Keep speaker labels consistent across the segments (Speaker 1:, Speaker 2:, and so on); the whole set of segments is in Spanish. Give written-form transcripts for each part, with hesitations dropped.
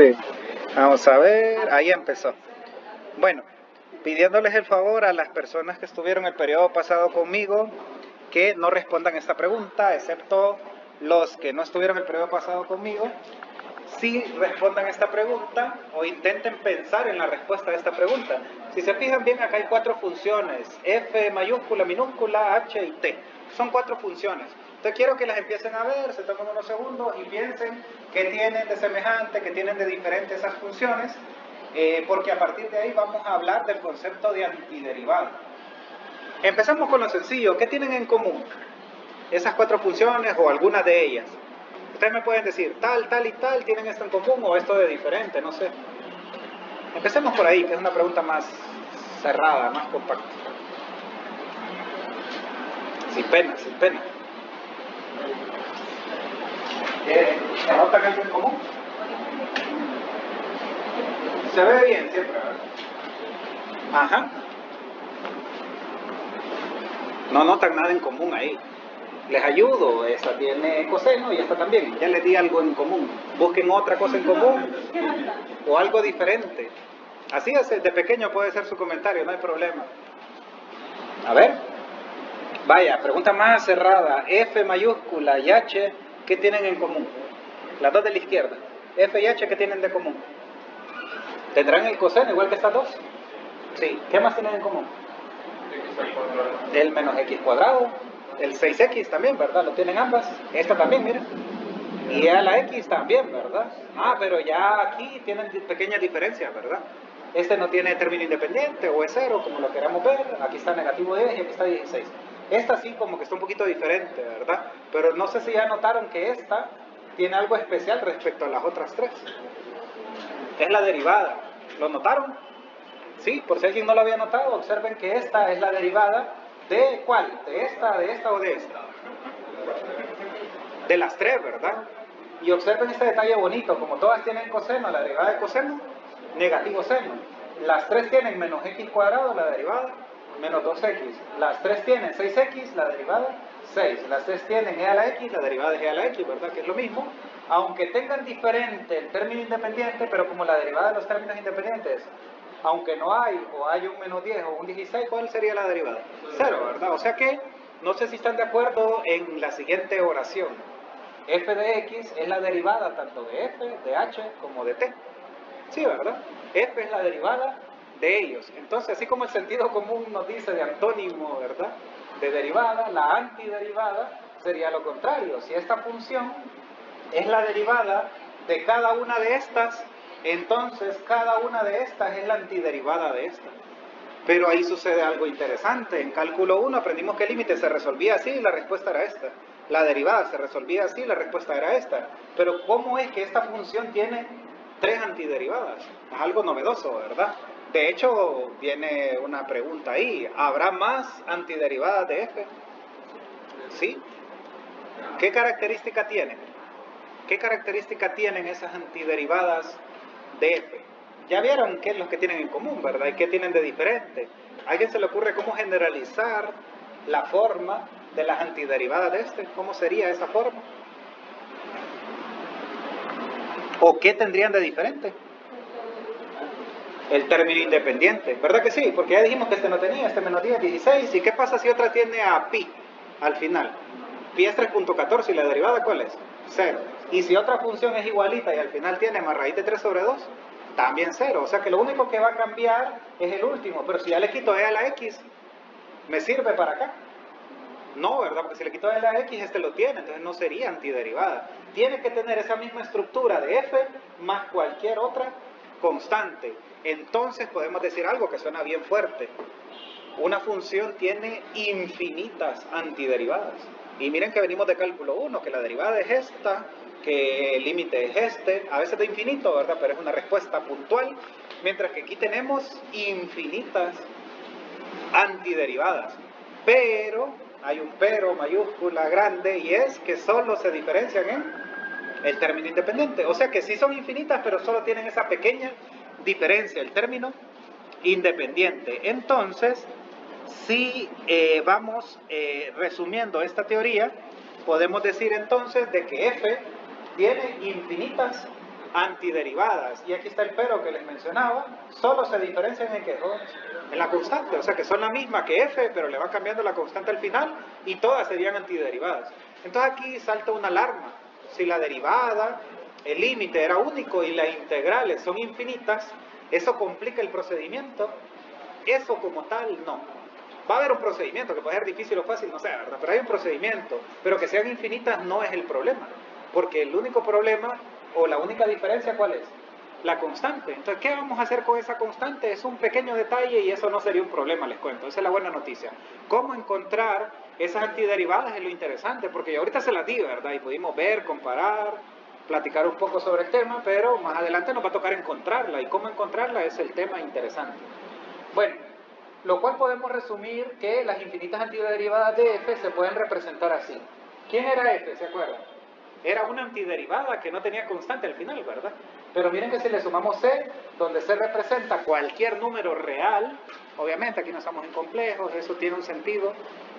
Speaker 1: Sí, vamos a ver, ahí empezó. Bueno, pidiéndoles el favor a las personas que estuvieron el periodo pasado conmigo que no respondan esta pregunta, excepto los que no estuvieron el periodo pasado conmigo, sí respondan esta pregunta o intenten pensar en la respuesta de esta pregunta. Si se fijan bien, acá hay 4 funciones, F mayúscula, minúscula, H y T. Son 4 funciones. Entonces quiero que las empiecen a ver, se tomen unos segundos y piensen qué tienen de semejante, qué tienen de diferente esas funciones, porque a partir de ahí vamos a hablar del concepto de antiderivada. Empezamos con lo sencillo, ¿qué tienen en común? Esas 4 funciones o algunas de ellas. Ustedes me pueden decir, tal, tal y tal tienen esto en común o esto de diferente, no sé. Empecemos por ahí, que es una pregunta más cerrada, más compacta. Sin pena, sin pena. ¿Se notan algo en común? Se ve bien siempre, ¿verdad? Ajá. No notan nada en común ahí. Les ayudo, esta tiene coseno y esta también. Ya les di algo en común. Busquen otra cosa en común o algo diferente. Así es, de pequeño puede ser su comentario, no hay problema. A ver. Vaya, pregunta más cerrada. F mayúscula y H, ¿qué tienen en común? Las dos de la izquierda. F y H, ¿qué tienen de común? ¿Tendrán el coseno igual que estas dos? Sí. ¿Qué más tienen en común? El menos x cuadrado. El 6x también, ¿verdad? Lo tienen ambas. Esta también, mira. Y a la x también, ¿verdad? Ah, pero ya aquí tienen pequeñas diferencias, ¿verdad? Este no tiene término independiente o es 0, como lo queramos ver. Aquí está negativo 10 y aquí está 16. Esta sí como que está un poquito diferente, ¿verdad? Pero no sé si ya notaron que esta tiene algo especial respecto a las otras 3. Es la derivada. ¿Lo notaron? Sí, por si alguien no lo había notado, observen que esta es la derivada de ¿cuál? ¿De esta o de esta? De las 3, ¿verdad? Y observen este detalle bonito, como todas tienen coseno, la derivada de coseno, negativo seno. Las 3 tienen menos x cuadrado, la derivada, menos 2x. Las 3 tienen 6x, la derivada, 6. Las 3 tienen e a la x, la derivada es e a la x, ¿verdad? Que es lo mismo. Aunque tengan diferente el término independiente, pero como la derivada de los términos independientes, aunque no hay, o hay un menos 10 o un 16, ¿cuál sería la derivada? 0, ¿verdad? O sea que, no sé si están de acuerdo en la siguiente oración. F de x es la derivada tanto de f, de h, como de t. Sí, ¿verdad? F es la derivada de ellos. Entonces, así como el sentido común nos dice de antónimo, ¿verdad? De derivada, la antiderivada sería lo contrario. Si esta función es la derivada de cada una de estas, entonces cada una de estas es la antiderivada de esta. Pero ahí sucede algo interesante. En cálculo 1 aprendimos que el límite se resolvía así y la respuesta era esta. La derivada se resolvía así y la respuesta era esta. Pero ¿cómo es que esta función tiene 3 antiderivadas? Es algo novedoso, ¿verdad? De hecho, viene una pregunta ahí. ¿Habrá más antiderivadas de f? ¿Sí? ¿Qué característica tienen? ¿Qué característica tienen esas antiderivadas de f? Ya vieron qué es lo que tienen en común, ¿verdad? Y qué tienen de diferente. ¿A alguien se le ocurre cómo generalizar la forma de las antiderivadas de este? ¿Cómo sería esa forma? ¿O qué tendrían de diferente? El término independiente, ¿verdad que sí? Porque ya dijimos que este no tenía, este menos 10, 16. ¿Y qué pasa si otra tiene a pi al final? Pi es 3.14 y la derivada ¿cuál es? 0. Y si otra función es igualita y al final tiene más raíz de 3 sobre 2, también 0. O sea que lo único que va a cambiar es el último. Pero si ya le quito e a la x, ¿me sirve para acá? No, ¿verdad? Porque si le quito e a la x, este lo tiene, entonces no sería antiderivada. Tiene que tener esa misma estructura de f más cualquier otra constante. Entonces podemos decir algo que suena bien fuerte. Una función tiene infinitas antiderivadas. Y miren que venimos de cálculo 1, que la derivada es esta, que el límite es este, a veces de infinito, ¿verdad? Pero es una respuesta puntual, mientras que aquí tenemos infinitas antiderivadas. Pero, hay un pero mayúscula grande, y es que solo se diferencian en el término independiente. O sea que sí son infinitas, pero solo tienen esa pequeña diferencia, el término independiente. Entonces, si vamos resumiendo esta teoría, podemos decir entonces de que f tiene infinitas antiderivadas. Y aquí está el pero que les mencionaba, solo se diferencian en qué, jóvenes, en la constante, o sea que son la misma que f, pero le va cambiando la constante al final y todas serían antiderivadas. Entonces aquí salta una alarma. Si la derivada, el límite era único y las integrales son infinitas, eso complica el procedimiento. Eso como tal, no. Va a haber un procedimiento que puede ser difícil o fácil, no sé, ¿verdad? Pero hay un procedimiento, pero que sean infinitas no es el problema, porque el único problema o la única diferencia, ¿cuál es? La constante. Entonces, ¿qué vamos a hacer con esa constante? Es un pequeño detalle y eso no sería un problema, les cuento. Esa es la buena noticia. ¿Cómo encontrar esas antiderivadas? Es lo interesante, porque yo ahorita se las di, ¿verdad? Y pudimos ver, comparar, platicar un poco sobre el tema, pero más adelante nos va a tocar encontrarla. Y cómo encontrarla es el tema interesante. Bueno, lo cual podemos resumir que las infinitas antiderivadas de f se pueden representar así. ¿Quién era f? ¿Se acuerdan? Era una antiderivada que no tenía constante al final, ¿verdad? Pero miren que si le sumamos c, donde c representa cualquier número real, obviamente aquí no estamos en complejos, eso tiene un sentido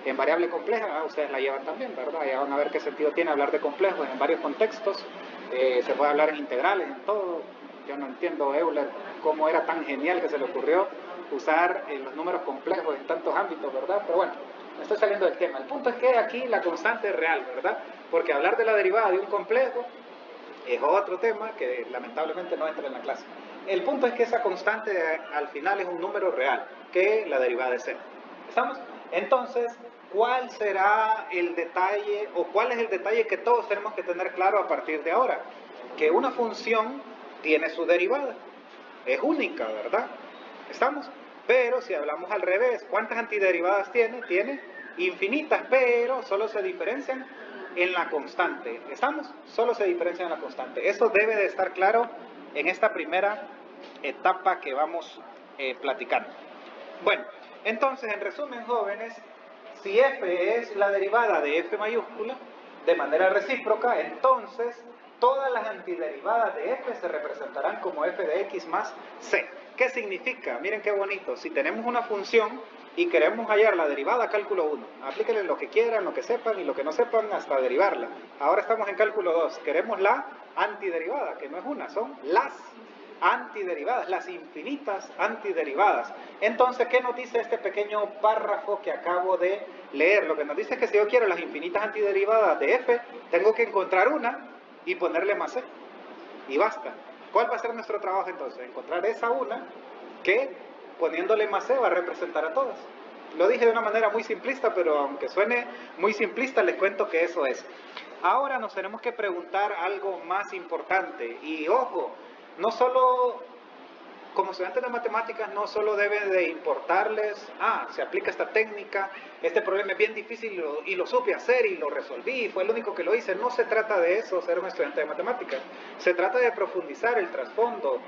Speaker 1: en variable compleja, ustedes la llevan también, ¿verdad? Ya van a ver qué sentido tiene hablar de complejos en varios contextos, se puede hablar en integrales, en todo. Yo no entiendo Euler cómo era tan genial que se le ocurrió usar los números complejos en tantos ámbitos, ¿verdad? Pero bueno, me estoy saliendo del tema. El punto es que aquí la constante es real, ¿verdad? Porque hablar de la derivada de un complejo es otro tema que lamentablemente no entra en la clase. El punto es que esa constante al final es un número real, que la derivada de c. ¿Estamos? Entonces, ¿cuál será el detalle o cuál es el detalle que todos tenemos que tener claro a partir de ahora? Que una función tiene su derivada. Es única, ¿verdad? ¿Estamos? Pero si hablamos al revés, ¿cuántas antiderivadas tiene? Tiene infinitas, pero solo se diferencian en la constante. ¿Estamos? Solo se diferencian en la constante. Eso debe de estar claro en esta primera etapa que vamos platicando. Bueno, entonces, en resumen, jóvenes, si f es la derivada de f mayúscula de manera recíproca, entonces todas las antiderivadas de f se representarán como f de x más c. ¿Qué significa? Miren qué bonito. Si tenemos una función y queremos hallar la derivada, cálculo 1. Aplíquenle lo que quieran, lo que sepan y lo que no sepan hasta derivarla. Ahora estamos en cálculo 2. Queremos la antiderivada, que no es una, son las antiderivadas, las infinitas antiderivadas. Entonces, ¿qué nos dice este pequeño párrafo que acabo de leer? Lo que nos dice es que si yo quiero las infinitas antiderivadas de f, tengo que encontrar una y ponerle más c. Y basta. ¿Cuál va a ser nuestro trabajo entonces? Encontrar esa una que poniéndole más c va a representar a todas. Lo dije de una manera muy simplista, pero aunque suene muy simplista, les cuento que eso es. Ahora nos tenemos que preguntar algo más importante. Y ojo, no solo, como estudiantes de matemáticas, no solo debe de importarles, se aplica esta técnica, este problema es bien difícil y lo supe hacer y lo resolví, fue el único que lo hice. No se trata de eso, ser un estudiante de matemáticas. Se trata de profundizar el trasfondo,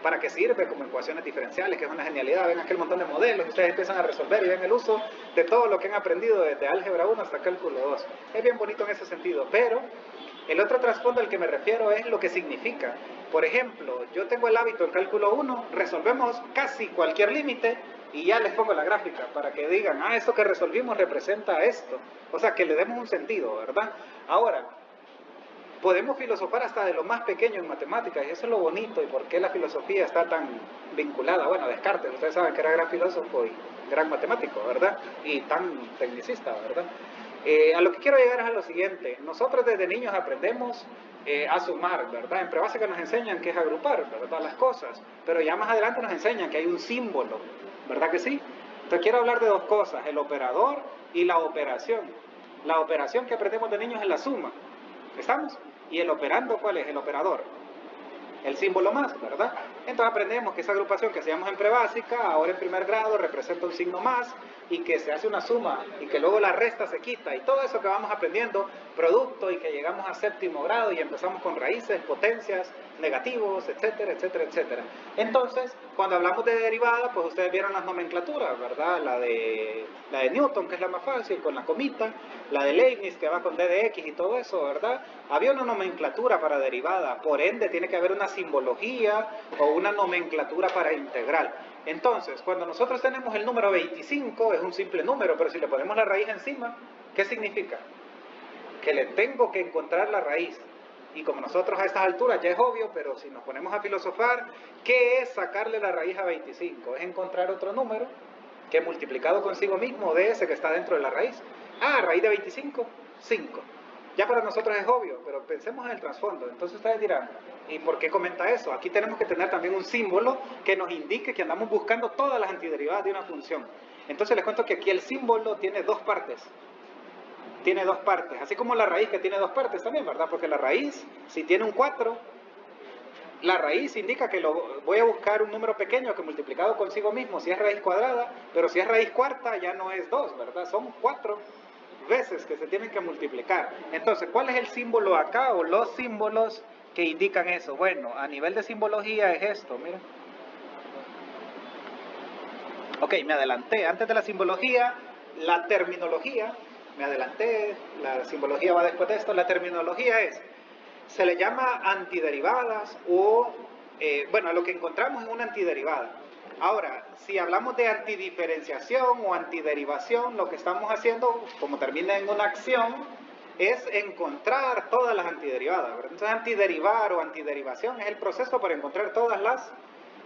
Speaker 1: para qué sirve, como ecuaciones diferenciales, que es una genialidad. Ven aquel montón de modelos y ustedes empiezan a resolver y ven el uso de todo lo que han aprendido desde álgebra 1 hasta cálculo 2. Es bien bonito en ese sentido, pero el otro trasfondo al que me refiero es lo que significa. Por ejemplo, yo tengo el hábito en cálculo 1, resolvemos casi cualquier límite y ya les pongo la gráfica para que digan, eso que resolvimos representa esto. O sea, que le demos un sentido, ¿verdad? Ahora, podemos filosofar hasta de lo más pequeño en matemáticas, y eso es lo bonito, y por qué la filosofía está tan vinculada. Bueno, Descartes, ustedes saben que era gran filósofo y gran matemático, ¿verdad? Y tan tecnicista, ¿verdad? A lo que quiero llegar es a lo siguiente. Nosotros desde niños aprendemos a sumar, ¿verdad? En prebásica nos enseñan que es agrupar, ¿verdad? Las cosas, pero ya más adelante nos enseñan que hay un símbolo, ¿verdad que sí? Entonces quiero hablar de dos cosas, el operador y la operación. La operación que aprendemos de niños es la suma, ¿estamos? ¿Y el operando cuál es? El operador. El símbolo más, ¿verdad? Entonces aprendemos que esa agrupación que hacíamos en prebásica, ahora en primer grado, representa un signo más y que se hace una suma y que luego la resta se quita y todo eso que vamos aprendiendo, producto y que llegamos a séptimo grado y empezamos con raíces, potencias, negativos, etcétera, etcétera, etcétera. Entonces, cuando hablamos de derivada, pues ustedes vieron las nomenclaturas, ¿verdad? La de Newton, que es la más fácil, con la comita, la de Leibniz, que va con d de x y todo eso, ¿verdad? Había una nomenclatura para derivada, por ende tiene que haber una simbología o una nomenclatura para integral. Entonces, cuando nosotros tenemos el número 25, es un simple número, pero si le ponemos la raíz encima, ¿qué significa? Que le tengo que encontrar la raíz. Y como nosotros a estas alturas ya es obvio, pero si nos ponemos a filosofar, ¿qué es sacarle la raíz a 25? Es encontrar otro número que multiplicado consigo mismo de ese que está dentro de la raíz. Raíz de 25, 5. Ya para nosotros es obvio, pero pensemos en el trasfondo. Entonces ustedes dirán, ¿y por qué comenta eso? Aquí tenemos que tener también un símbolo que nos indique que andamos buscando todas las antiderivadas de una función. Entonces les cuento que aquí el símbolo tiene dos partes. Tiene dos partes, así como la raíz que tiene dos partes también, ¿verdad? Porque la raíz, si tiene un 4, la raíz indica que voy a buscar un número pequeño que multiplicado consigo mismo, si es raíz cuadrada, pero si es raíz cuarta ya no es 2, ¿verdad? Son 4 veces que se tienen que multiplicar. Entonces, ¿cuál es el símbolo acá o los símbolos que indican eso? Bueno, a nivel de simbología es esto, mira. Ok, me adelanté. Antes de la simbología, la terminología. Me adelanté, la simbología va después de esto. La terminología se le llama antiderivadas o, bueno, lo que encontramos es una antiderivada. Ahora, si hablamos de antidiferenciación o antiderivación, lo que estamos haciendo, como termina en una acción, es encontrar todas las antiderivadas, ¿verdad? Entonces, antiderivar o antiderivación es el proceso para encontrar todas las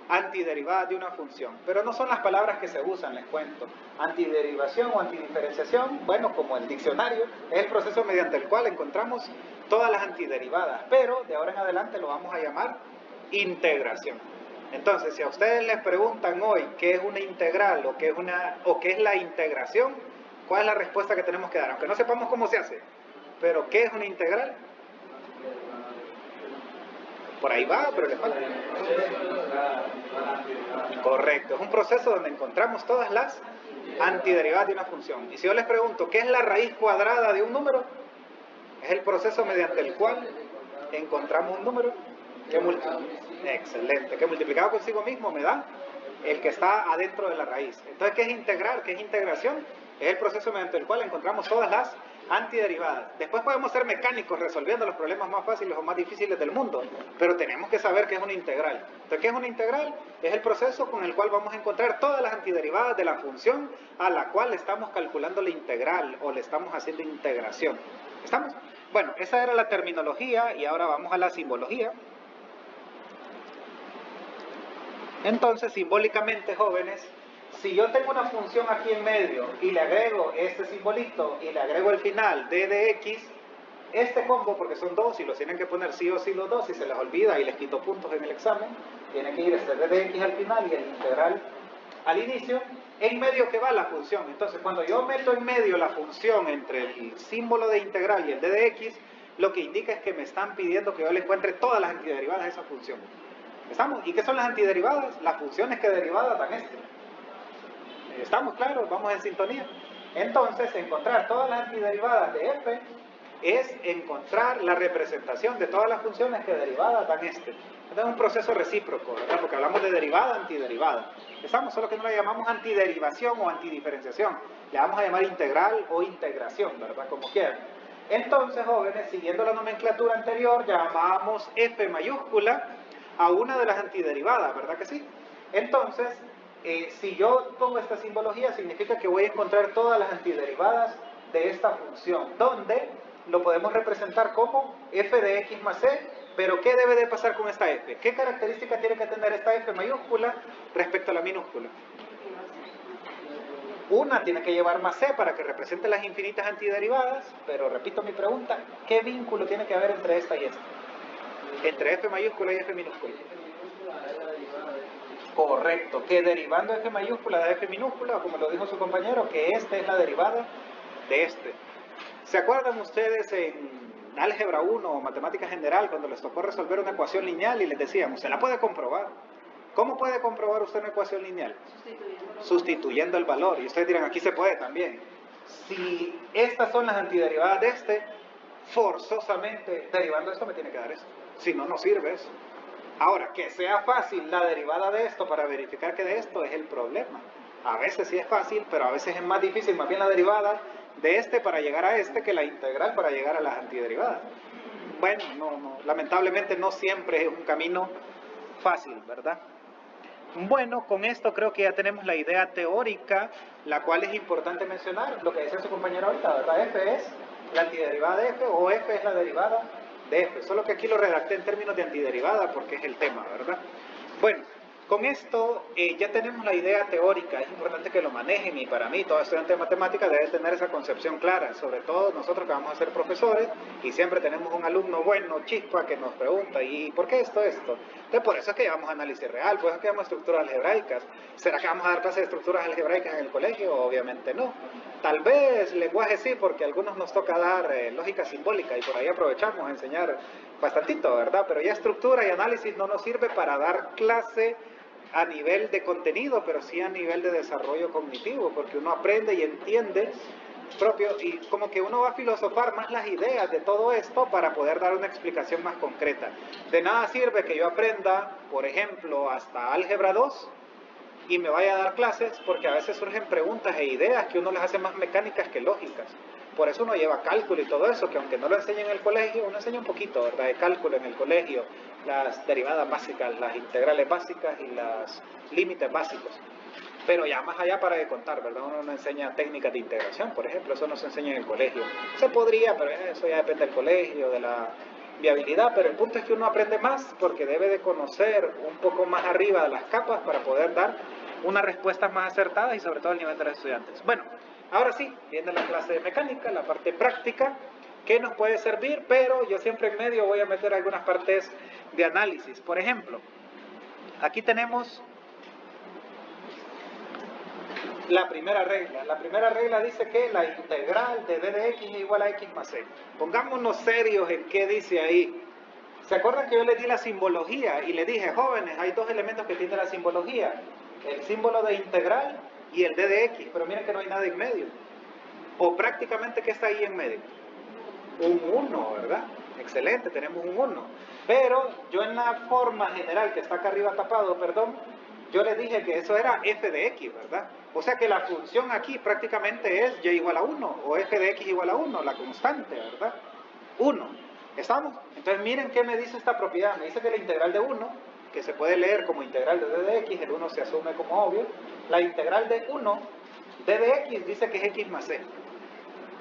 Speaker 1: antiderivadas de una función, pero no son las palabras que se usan, les cuento. Antiderivación o antidiferenciación, bueno, como el diccionario, es el proceso mediante el cual encontramos todas las antiderivadas, pero de ahora en adelante lo vamos a llamar integración. Entonces, si a ustedes les preguntan hoy qué es una integral o qué es la integración, ¿cuál es la respuesta que tenemos que dar? Aunque no sepamos cómo se hace, pero ¿qué es una integral? Por ahí va, pero le falta. Correcto, es un proceso donde encontramos todas las antiderivadas de una función. Y si yo les pregunto, ¿qué es la raíz cuadrada de un número? Es el proceso mediante el cual encontramos un número excelente, que multiplicado consigo mismo me da el que está adentro de la raíz. Entonces, ¿qué es integrar? ¿Qué es integración? Es el proceso mediante el cual encontramos todas las antiderivadas. Después podemos ser mecánicos resolviendo los problemas más fáciles o más difíciles del mundo, pero tenemos que saber qué es una integral. Entonces, ¿qué es una integral? Es el proceso con el cual vamos a encontrar todas las antiderivadas de la función a la cual estamos calculando la integral o le estamos haciendo integración. ¿Estamos? Bueno, esa era la terminología y ahora vamos a la simbología. Entonces, simbólicamente, jóvenes, si yo tengo una función aquí en medio y le agrego este simbolito y le agrego el final d de x, este combo, porque son dos y los tienen que poner sí o sí los dos, si se les olvida y les quito puntos en el examen, tiene que ir este d de x al final y el integral al inicio, en medio que va la función. Entonces, cuando yo meto en medio la función entre el símbolo de integral y el d de x, lo que indica es que me están pidiendo que yo le encuentre todas las antiderivadas de esa función. ¿Estamos? ¿Y qué son las antiderivadas? Las funciones que derivadas dan este. ¿Estamos claros? ¿Vamos en sintonía? Entonces, encontrar todas las antiderivadas de f es encontrar la representación de todas las funciones que derivadas dan este. Entonces es un proceso recíproco, ¿verdad? Porque hablamos de derivada, antiderivada. Estamos, solo que no la llamamos antiderivación o antidiferenciación. Le vamos a llamar integral o integración, ¿verdad? Como quieran. Entonces, jóvenes, siguiendo la nomenclatura anterior, llamamos f mayúscula a una de las antiderivadas, ¿verdad que sí? Entonces, si yo pongo esta simbología, significa que voy a encontrar todas las antiderivadas de esta función, donde lo podemos representar como f de x más c, pero ¿qué debe de pasar con esta f? ¿Qué característica tiene que tener esta f mayúscula respecto a la minúscula? Una tiene que llevar más c para que represente las infinitas antiderivadas, pero repito mi pregunta, ¿qué vínculo tiene que haber entre esta y esta? Entre f mayúscula y f minúscula. Correcto, que derivando f mayúscula de f minúscula, como lo dijo su compañero, que esta es la derivada de este. ¿Se acuerdan ustedes en álgebra 1 o matemática general cuando les tocó resolver una ecuación lineal y les decíamos, se la puede comprobar? ¿Cómo puede comprobar usted una ecuación lineal? Sustituyendo el valor. Y ustedes dirán, aquí se puede también. Si estas son las antiderivadas de este, forzosamente derivando esto me tiene que dar esto. Si no, no sirve eso. Ahora, que sea fácil la derivada de esto para verificar que de esto es el problema. A veces sí es fácil, pero a veces es más difícil, más bien la derivada de este para llegar a este que la integral para llegar a las antiderivadas. Bueno, lamentablemente no siempre es un camino fácil, ¿verdad? Bueno, con esto creo que ya tenemos la idea teórica, la cual es importante mencionar, lo que decía su compañero ahorita, ¿verdad? F es la antiderivada de f, o f es la derivada de f, solo que aquí lo redacté en términos de antiderivada porque es el tema, ¿verdad? Bueno, con esto ya tenemos la idea teórica, es importante que lo manejen y para mí todo estudiante de matemáticas debe tener esa concepción clara, sobre todo nosotros que vamos a ser profesores y siempre tenemos un alumno bueno, chispa, que nos pregunta ¿y por qué esto? Entonces por eso es que llevamos análisis real, por eso es que llevamos estructuras algebraicas. ¿Será que vamos a dar clases de estructuras algebraicas en el colegio? Obviamente no. Tal vez lenguaje sí, porque a algunos nos toca dar lógica simbólica y por ahí aprovechamos a enseñar bastantito, ¿verdad? Pero ya estructura y análisis no nos sirve para dar clase a nivel de contenido, pero sí a nivel de desarrollo cognitivo, porque uno aprende y entiende propio y como que uno va a filosofar más las ideas de todo esto para poder dar una explicación más concreta. De nada sirve que yo aprenda, por ejemplo, hasta álgebra 2 y me vaya a dar clases, porque a veces surgen preguntas e ideas que uno les hace más mecánicas que lógicas. Por eso uno lleva cálculo y todo eso, que aunque no lo enseñe en el colegio, uno enseña un poquito, ¿verdad?, de cálculo en el colegio, las derivadas básicas, las integrales básicas y los límites básicos. Pero ya más allá para de contar, ¿verdad? Uno no enseña técnicas de integración, por ejemplo, eso no se enseña en el colegio. Se podría, pero eso ya depende del colegio, de la viabilidad, pero el punto es que uno aprende más porque debe de conocer un poco más arriba de las capas para poder dar unas respuestas más acertadas y sobre todo al nivel de los estudiantes. Bueno, ahora sí, viene la clase de mecánica, la parte práctica, que nos puede servir, pero yo siempre en medio voy a meter algunas partes de análisis. Por ejemplo, aquí tenemos la primera regla. La primera regla dice que la integral de d de x es igual a x más c. Pongámonos serios en qué dice ahí. ¿Se acuerdan que yo les di la simbología y les dije, jóvenes, hay dos elementos que tiene la simbología? El símbolo de integral y el d de x, pero miren que no hay nada en medio. O prácticamente, ¿qué está ahí en medio? Un 1, ¿verdad? Excelente, tenemos un 1. Pero yo en la forma general que está acá arriba tapado, perdón, yo les dije que eso era f de x, ¿verdad? O sea que la función aquí prácticamente es y igual a 1, o f de x igual a 1, la constante, ¿verdad? 1. ¿Estamos? Entonces miren qué me dice esta propiedad. Me dice que la integral de 1, que se puede leer como integral de d de x, el 1 se asume como obvio, la integral de 1, d de x, dice que es x más c.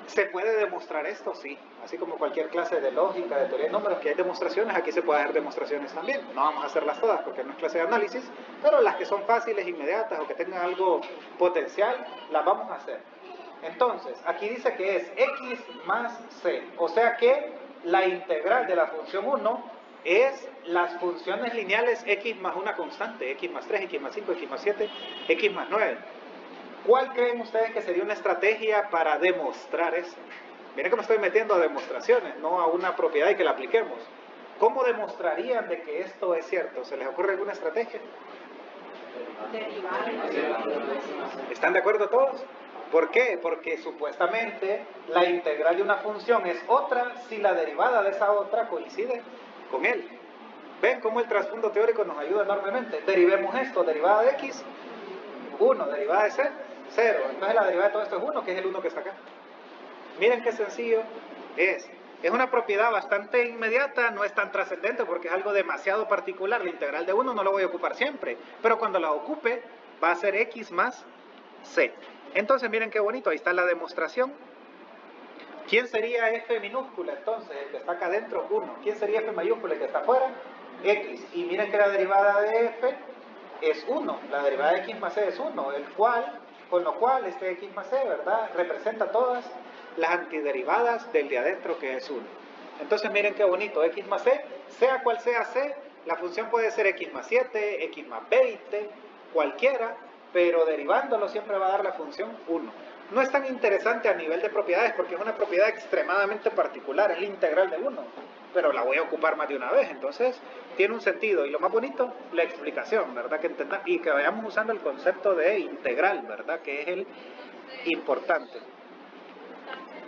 Speaker 1: ¿Se puede demostrar esto? Sí. Así como cualquier clase de lógica, de teoría de números, que hay demostraciones, aquí se puede hacer demostraciones también. No vamos a hacerlas todas porque no es clase de análisis, pero las que son fáciles, inmediatas o que tengan algo potencial, las vamos a hacer. Entonces, aquí dice que es x más c, o sea que la integral de la función 1 es las funciones lineales x más una constante, x más 3, x más 5, x más 7, x más 9. ¿Cuál creen ustedes que sería una estrategia para demostrar eso? Miren que me estoy metiendo a demostraciones, no a una propiedad y que la apliquemos. ¿Cómo demostrarían de que esto es cierto? ¿Se les ocurre alguna estrategia? ¿Están de acuerdo todos? ¿Por qué? Porque supuestamente la integral de una función es otra si la derivada de esa otra coincide con él. ¿Ven cómo el trasfondo teórico nos ayuda enormemente? Derivemos esto, derivada de x, 1, derivada de c, 0. Entonces la derivada de todo esto es 1, que es el 1 que está acá. Miren qué sencillo es. Es una propiedad bastante inmediata, no es tan trascendente porque es algo demasiado particular. La integral de 1 no lo voy a ocupar siempre, pero cuando la ocupe va a ser x más c. Entonces miren qué bonito, ahí está la demostración. ¿Quién sería f minúscula entonces? El que está acá adentro, 1. ¿Quién sería f mayúscula el que está afuera? X. Y miren que la derivada de f es 1, la derivada de x más c es 1, con lo cual este x más c, ¿verdad?, representa todas las antiderivadas del de adentro que es 1. Entonces miren qué bonito, x más c, sea cual sea c, la función puede ser x más 7, x más 20, cualquiera, pero derivándolo siempre va a dar la función 1. No es tan interesante a nivel de propiedades porque es una propiedad extremadamente particular, es la integral de 1, pero la voy a ocupar más de una vez, entonces tiene un sentido. Y lo más bonito, la explicación, ¿verdad? Que entendamos y que vayamos usando el concepto de integral, ¿verdad? Que es el importante.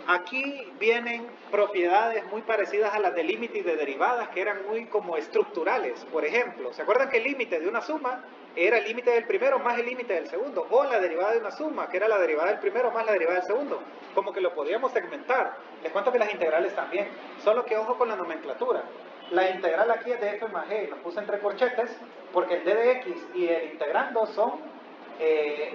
Speaker 1: Aquí vienen propiedades muy parecidas a las de límite y de derivadas que eran muy como estructurales. Por ejemplo, ¿se acuerdan que el límite de una suma era el límite del primero más el límite del segundo? O la derivada de una suma, que era la derivada del primero más la derivada del segundo. Como que lo podíamos segmentar. Les cuento que las integrales también. Solo que ojo con la nomenclatura. La integral aquí es de f más g. Los puse entre corchetes porque el d de x y el integrando son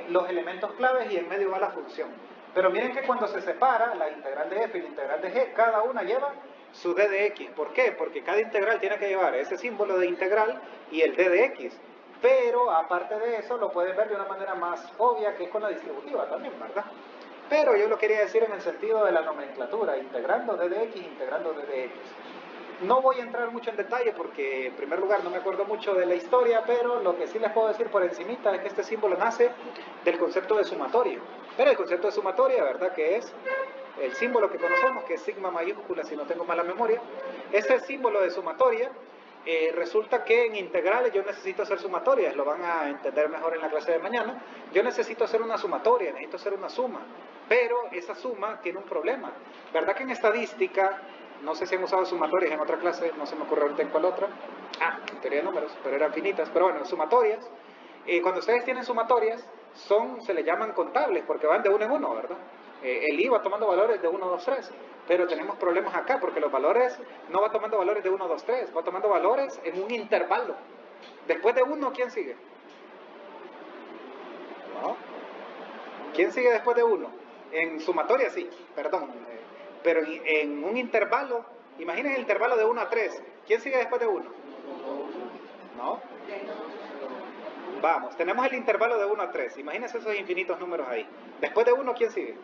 Speaker 1: los elementos claves y en medio va la función. Pero miren que cuando se separa la integral de f y la integral de g, cada una lleva su d de x. ¿Por qué? Porque cada integral tiene que llevar ese símbolo de integral y el d de x. Pero aparte de eso, lo puedes ver de una manera más obvia, que es con la distributiva también, ¿verdad? Pero yo lo quería decir en el sentido de la nomenclatura, integrando d de x, integrando d de x. No voy a entrar mucho en detalle porque, en primer lugar, no me acuerdo mucho de la historia, pero lo que sí les puedo decir por encimita es que este símbolo nace del concepto de sumatoria. Pero el concepto de sumatoria, ¿verdad? Que es el símbolo que conocemos, que es sigma mayúscula, si no tengo mala memoria. Ese símbolo de sumatoria, resulta que en integrales yo necesito hacer sumatorias, lo van a entender mejor en la clase de mañana. Yo necesito hacer una sumatoria, necesito hacer una suma, pero esa suma tiene un problema. ¿Verdad que en estadística, no sé si han usado sumatorias en otra clase, no se me ocurre ahorita en cuál otra, teoría de números, pero eran finitas, pero bueno, sumatorias, cuando ustedes tienen sumatorias, se le llaman contables, porque van de uno en uno, ¿verdad? El I va tomando valores de 1, 2, 3, pero tenemos problemas acá, porque los valores no va tomando valores de 1, 2, 3, va tomando valores en un intervalo. Después de 1, ¿quién sigue? ¿No? ¿Quién sigue después de 1? En sumatoria sí, perdón, pero en un intervalo, imaginen el intervalo de 1 a 3, ¿quién sigue después de 1? ¿No? Vamos, tenemos el intervalo de 1 a 3, imagínense esos infinitos números ahí. Después de 1, ¿quién sigue?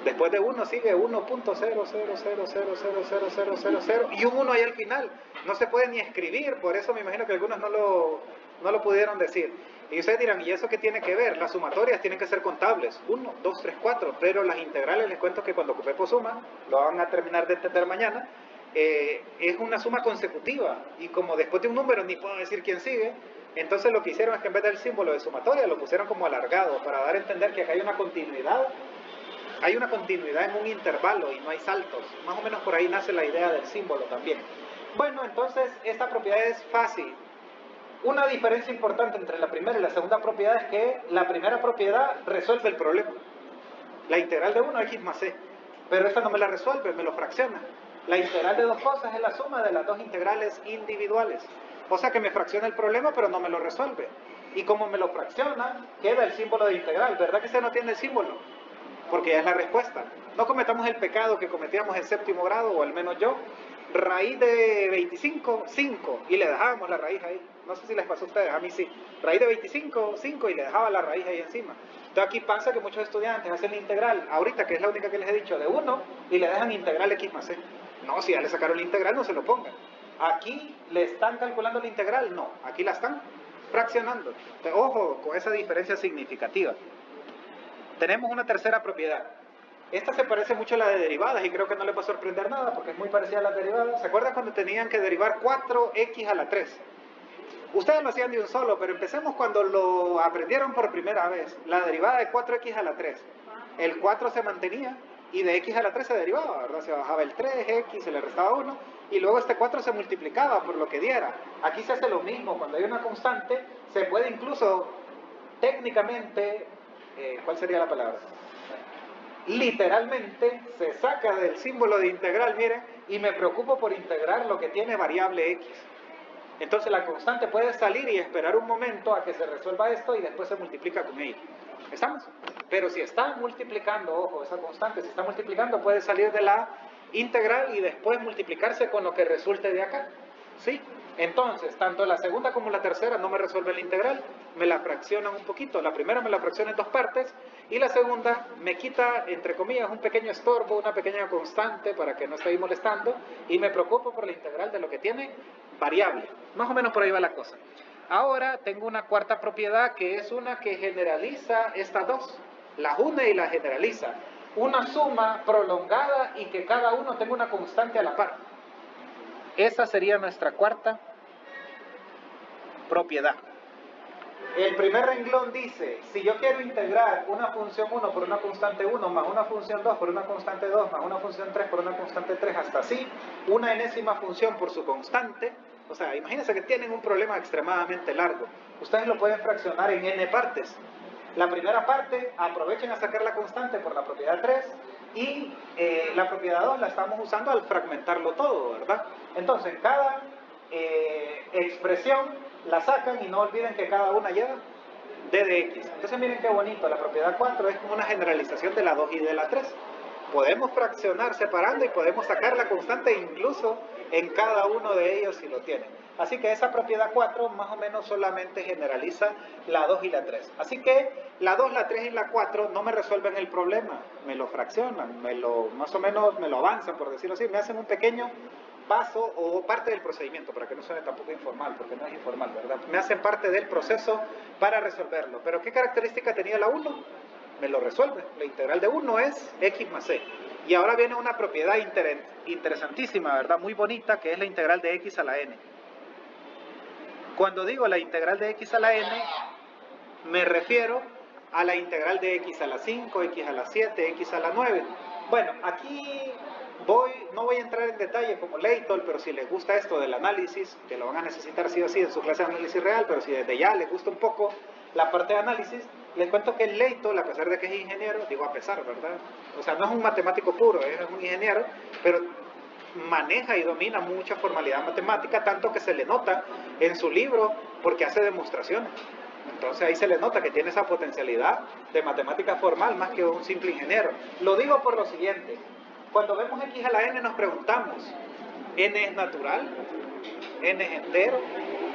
Speaker 1: Después de 1 sigue 1.000000000 y un 1 ahí al final. No se puede ni escribir, por eso me imagino que algunos no lo pudieron decir. Y ustedes dirán, ¿y eso qué tiene que ver? Las sumatorias tienen que ser contables. 1, 2, 3, 4. Pero las integrales, les cuento que cuando ocupé por suma, lo van a terminar de entender mañana, es una suma consecutiva. Y como después de un número ni puedo decir quién sigue, entonces lo que hicieron es que en vez del símbolo de sumatoria lo pusieron como alargado, para dar a entender que acá hay una continuidad. Hay una continuidad en un intervalo y no hay saltos. Más o menos por ahí nace la idea del símbolo también. Bueno, entonces esta propiedad es fácil. Una diferencia importante entre la primera y la segunda propiedad es que la primera propiedad resuelve el problema. La integral de 1 x más c. Pero esta no me la resuelve, me lo fracciona. La integral de dos cosas es la suma de las dos integrales individuales. O sea que me fracciona el problema, pero no me lo resuelve. Y como me lo fracciona, queda el símbolo de integral. ¿Verdad que usted no tiene el símbolo? Porque ya es la respuesta. No cometamos el pecado que cometíamos en séptimo grado, o al menos yo. Raíz de 25, 5, y le dejábamos la raíz ahí. No sé si les pasó a ustedes, a mí sí. Raíz de 25, 5, y le dejaba la raíz ahí encima. Entonces aquí pasa que muchos estudiantes hacen la integral, ahorita que es la única que les he dicho, de 1, y le dejan integral x más c. No, si ya le sacaron la integral, no se lo pongan. Aquí le están calculando la integral, no, aquí la están fraccionando. Entonces, ojo con esa diferencia significativa. Tenemos una tercera propiedad. Esta se parece mucho a la de derivadas y creo que no les va a sorprender nada porque es muy parecida a las derivadas. ¿Se acuerdan cuando tenían que derivar 4x a la 3? Ustedes lo hacían de un solo, pero empecemos cuando lo aprendieron por primera vez. La derivada de 4x a la 3. El 4 se mantenía y de x a la 3 se derivaba, ¿verdad? Se bajaba el 3x, se le restaba 1 y luego este 4 se multiplicaba por lo que diera. Aquí se hace lo mismo. Cuando hay una constante, se puede incluso técnicamente... ¿cuál sería la palabra? Literalmente se saca del símbolo de integral, miren, y me preocupo por integrar lo que tiene variable x. Entonces la constante puede salir y esperar un momento a que se resuelva esto y después se multiplica con ella. ¿Estamos? Pero si está multiplicando, ojo, esa constante, si está multiplicando puede salir de la integral y después multiplicarse con lo que resulte de acá. ¿Sí? Entonces, tanto la segunda como la tercera no me resuelve la integral, me la fraccionan un poquito. La primera me la fracciona en dos partes y la segunda me quita, entre comillas, un pequeño estorbo, una pequeña constante para que no esté ahí molestando y me preocupo por la integral de lo que tiene variable. Más o menos por ahí va la cosa. Ahora tengo una cuarta propiedad que es una que generaliza estas dos, las une y las generaliza. Una suma prolongada y que cada uno tenga una constante a la par. Esa sería nuestra cuarta propiedad. El primer renglón dice, si yo quiero integrar una función 1 por una constante 1, más una función 2 por una constante 2, más una función 3 por una constante 3, hasta así, una enésima función por su constante, o sea, imagínense que tienen un problema extremadamente largo. Ustedes lo pueden fraccionar en n partes. La primera parte, aprovechen a sacar la constante por la propiedad 3, y la propiedad 2 la estamos usando al fragmentarlo todo, ¿verdad? Entonces, cada expresión la sacan y no olviden que cada una lleva d de x. Entonces miren qué bonito, la propiedad 4 es como una generalización de la 2 y de la 3. Podemos fraccionar separando y podemos sacar la constante incluso en cada uno de ellos si lo tienen. Así que esa propiedad 4 más o menos solamente generaliza la 2 y la 3. Así que la 2, la 3 y la 4 no me resuelven el problema, me lo fraccionan, más o menos me lo avanzan, por decirlo así, me hacen un pequeño paso o parte del procedimiento, para que no suene tampoco informal, porque no es informal, ¿verdad? Me hacen parte del proceso para resolverlo. ¿Pero qué característica tenía la 1? Me lo resuelve. La integral de 1 es x más c. Y ahora viene una propiedad interesantísima, ¿verdad? Muy bonita, que es la integral de x a la n. Cuando digo la integral de x a la n, me refiero a la integral de x a la 5, x a la 7, x a la 9. Bueno, aquí no voy a entrar en detalle como Leitol, pero si les gusta esto del análisis, que lo van a necesitar sí o sí en su clase de análisis real, pero si desde ya les gusta un poco la parte de análisis, les cuento que Leitol, a pesar de que es ingeniero, digo a pesar, ¿verdad? O sea, no es un matemático puro, es un ingeniero, pero maneja y domina mucha formalidad matemática, tanto que se le nota en su libro porque hace demostraciones. Entonces ahí se le nota que tiene esa potencialidad de matemática formal más que un simple ingeniero. Lo digo por lo siguiente: cuando vemos x a la n nos preguntamos, ¿n es natural? ¿N es entero?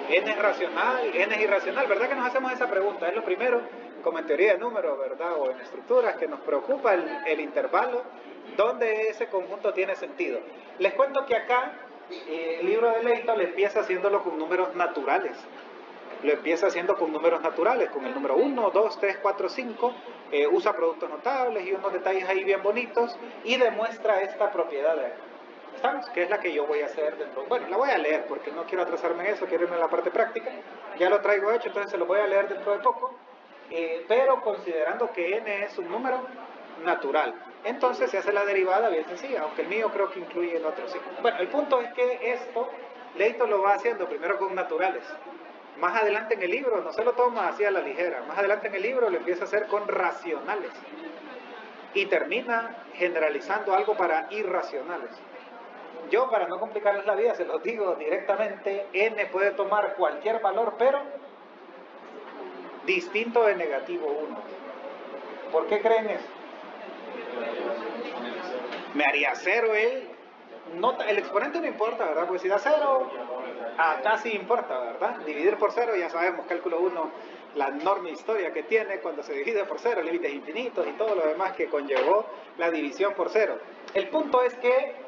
Speaker 1: ¿N es racional? ¿N es irracional? ¿Verdad que nos hacemos esa pregunta? Es lo primero, como en teoría de números, ¿verdad? O en estructuras, que nos preocupa el intervalo, donde ese conjunto tiene sentido. Les cuento que acá el libro de Leitol empieza haciéndolo con números naturales. Lo empieza haciendo con números naturales, con el número 1, 2, 3, 4, 5, usa productos notables y unos detalles ahí bien bonitos, y demuestra esta propiedad de acá. ¿Estamos? Que es la que yo voy a hacer dentro. Bueno, la voy a leer porque no quiero atrasarme en eso, quiero irme a la parte práctica. Ya lo traigo hecho, entonces se lo voy a leer dentro de poco, pero considerando que n es un número natural. Entonces se hace la derivada bien sencilla, aunque el mío creo que incluye el otro, sí. Bueno, el punto es que esto, Leitol lo va haciendo primero con naturales. Más adelante en el libro, no se lo toma así a la ligera, más adelante en el libro lo empieza a hacer con racionales. Y termina generalizando algo para irracionales. Yo, para no complicarles la vida, se los digo directamente, n puede tomar cualquier valor, pero distinto de negativo 1. ¿Por qué creen eso? Me haría 0 él. El exponente no importa, ¿verdad? Porque si da 0, acá sí importa, ¿verdad? Dividir por 0, ya sabemos, cálculo 1, la enorme historia que tiene cuando se divide por 0, límites infinitos y todo lo demás que conllevó la división por 0. El punto es que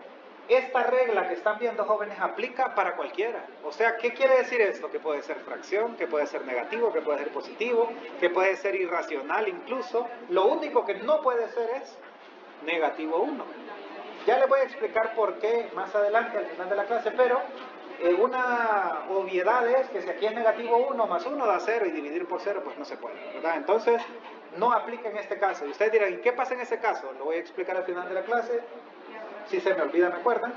Speaker 1: esta regla que están viendo, jóvenes, aplica para cualquiera. O sea, ¿qué quiere decir esto? Que puede ser fracción, que puede ser negativo, que puede ser positivo, que puede ser irracional incluso. Lo único que no puede ser es negativo 1. Ya les voy a explicar por qué más adelante, al final de la clase, pero una obviedad es que si aquí es negativo 1 más 1 da 0 y dividir por 0 pues no se puede, ¿verdad? Entonces no aplica en este caso. Y ustedes dirán, ¿y qué pasa en ese caso? Lo voy a explicar al final de la clase. Si se me olvida, me acuerdan.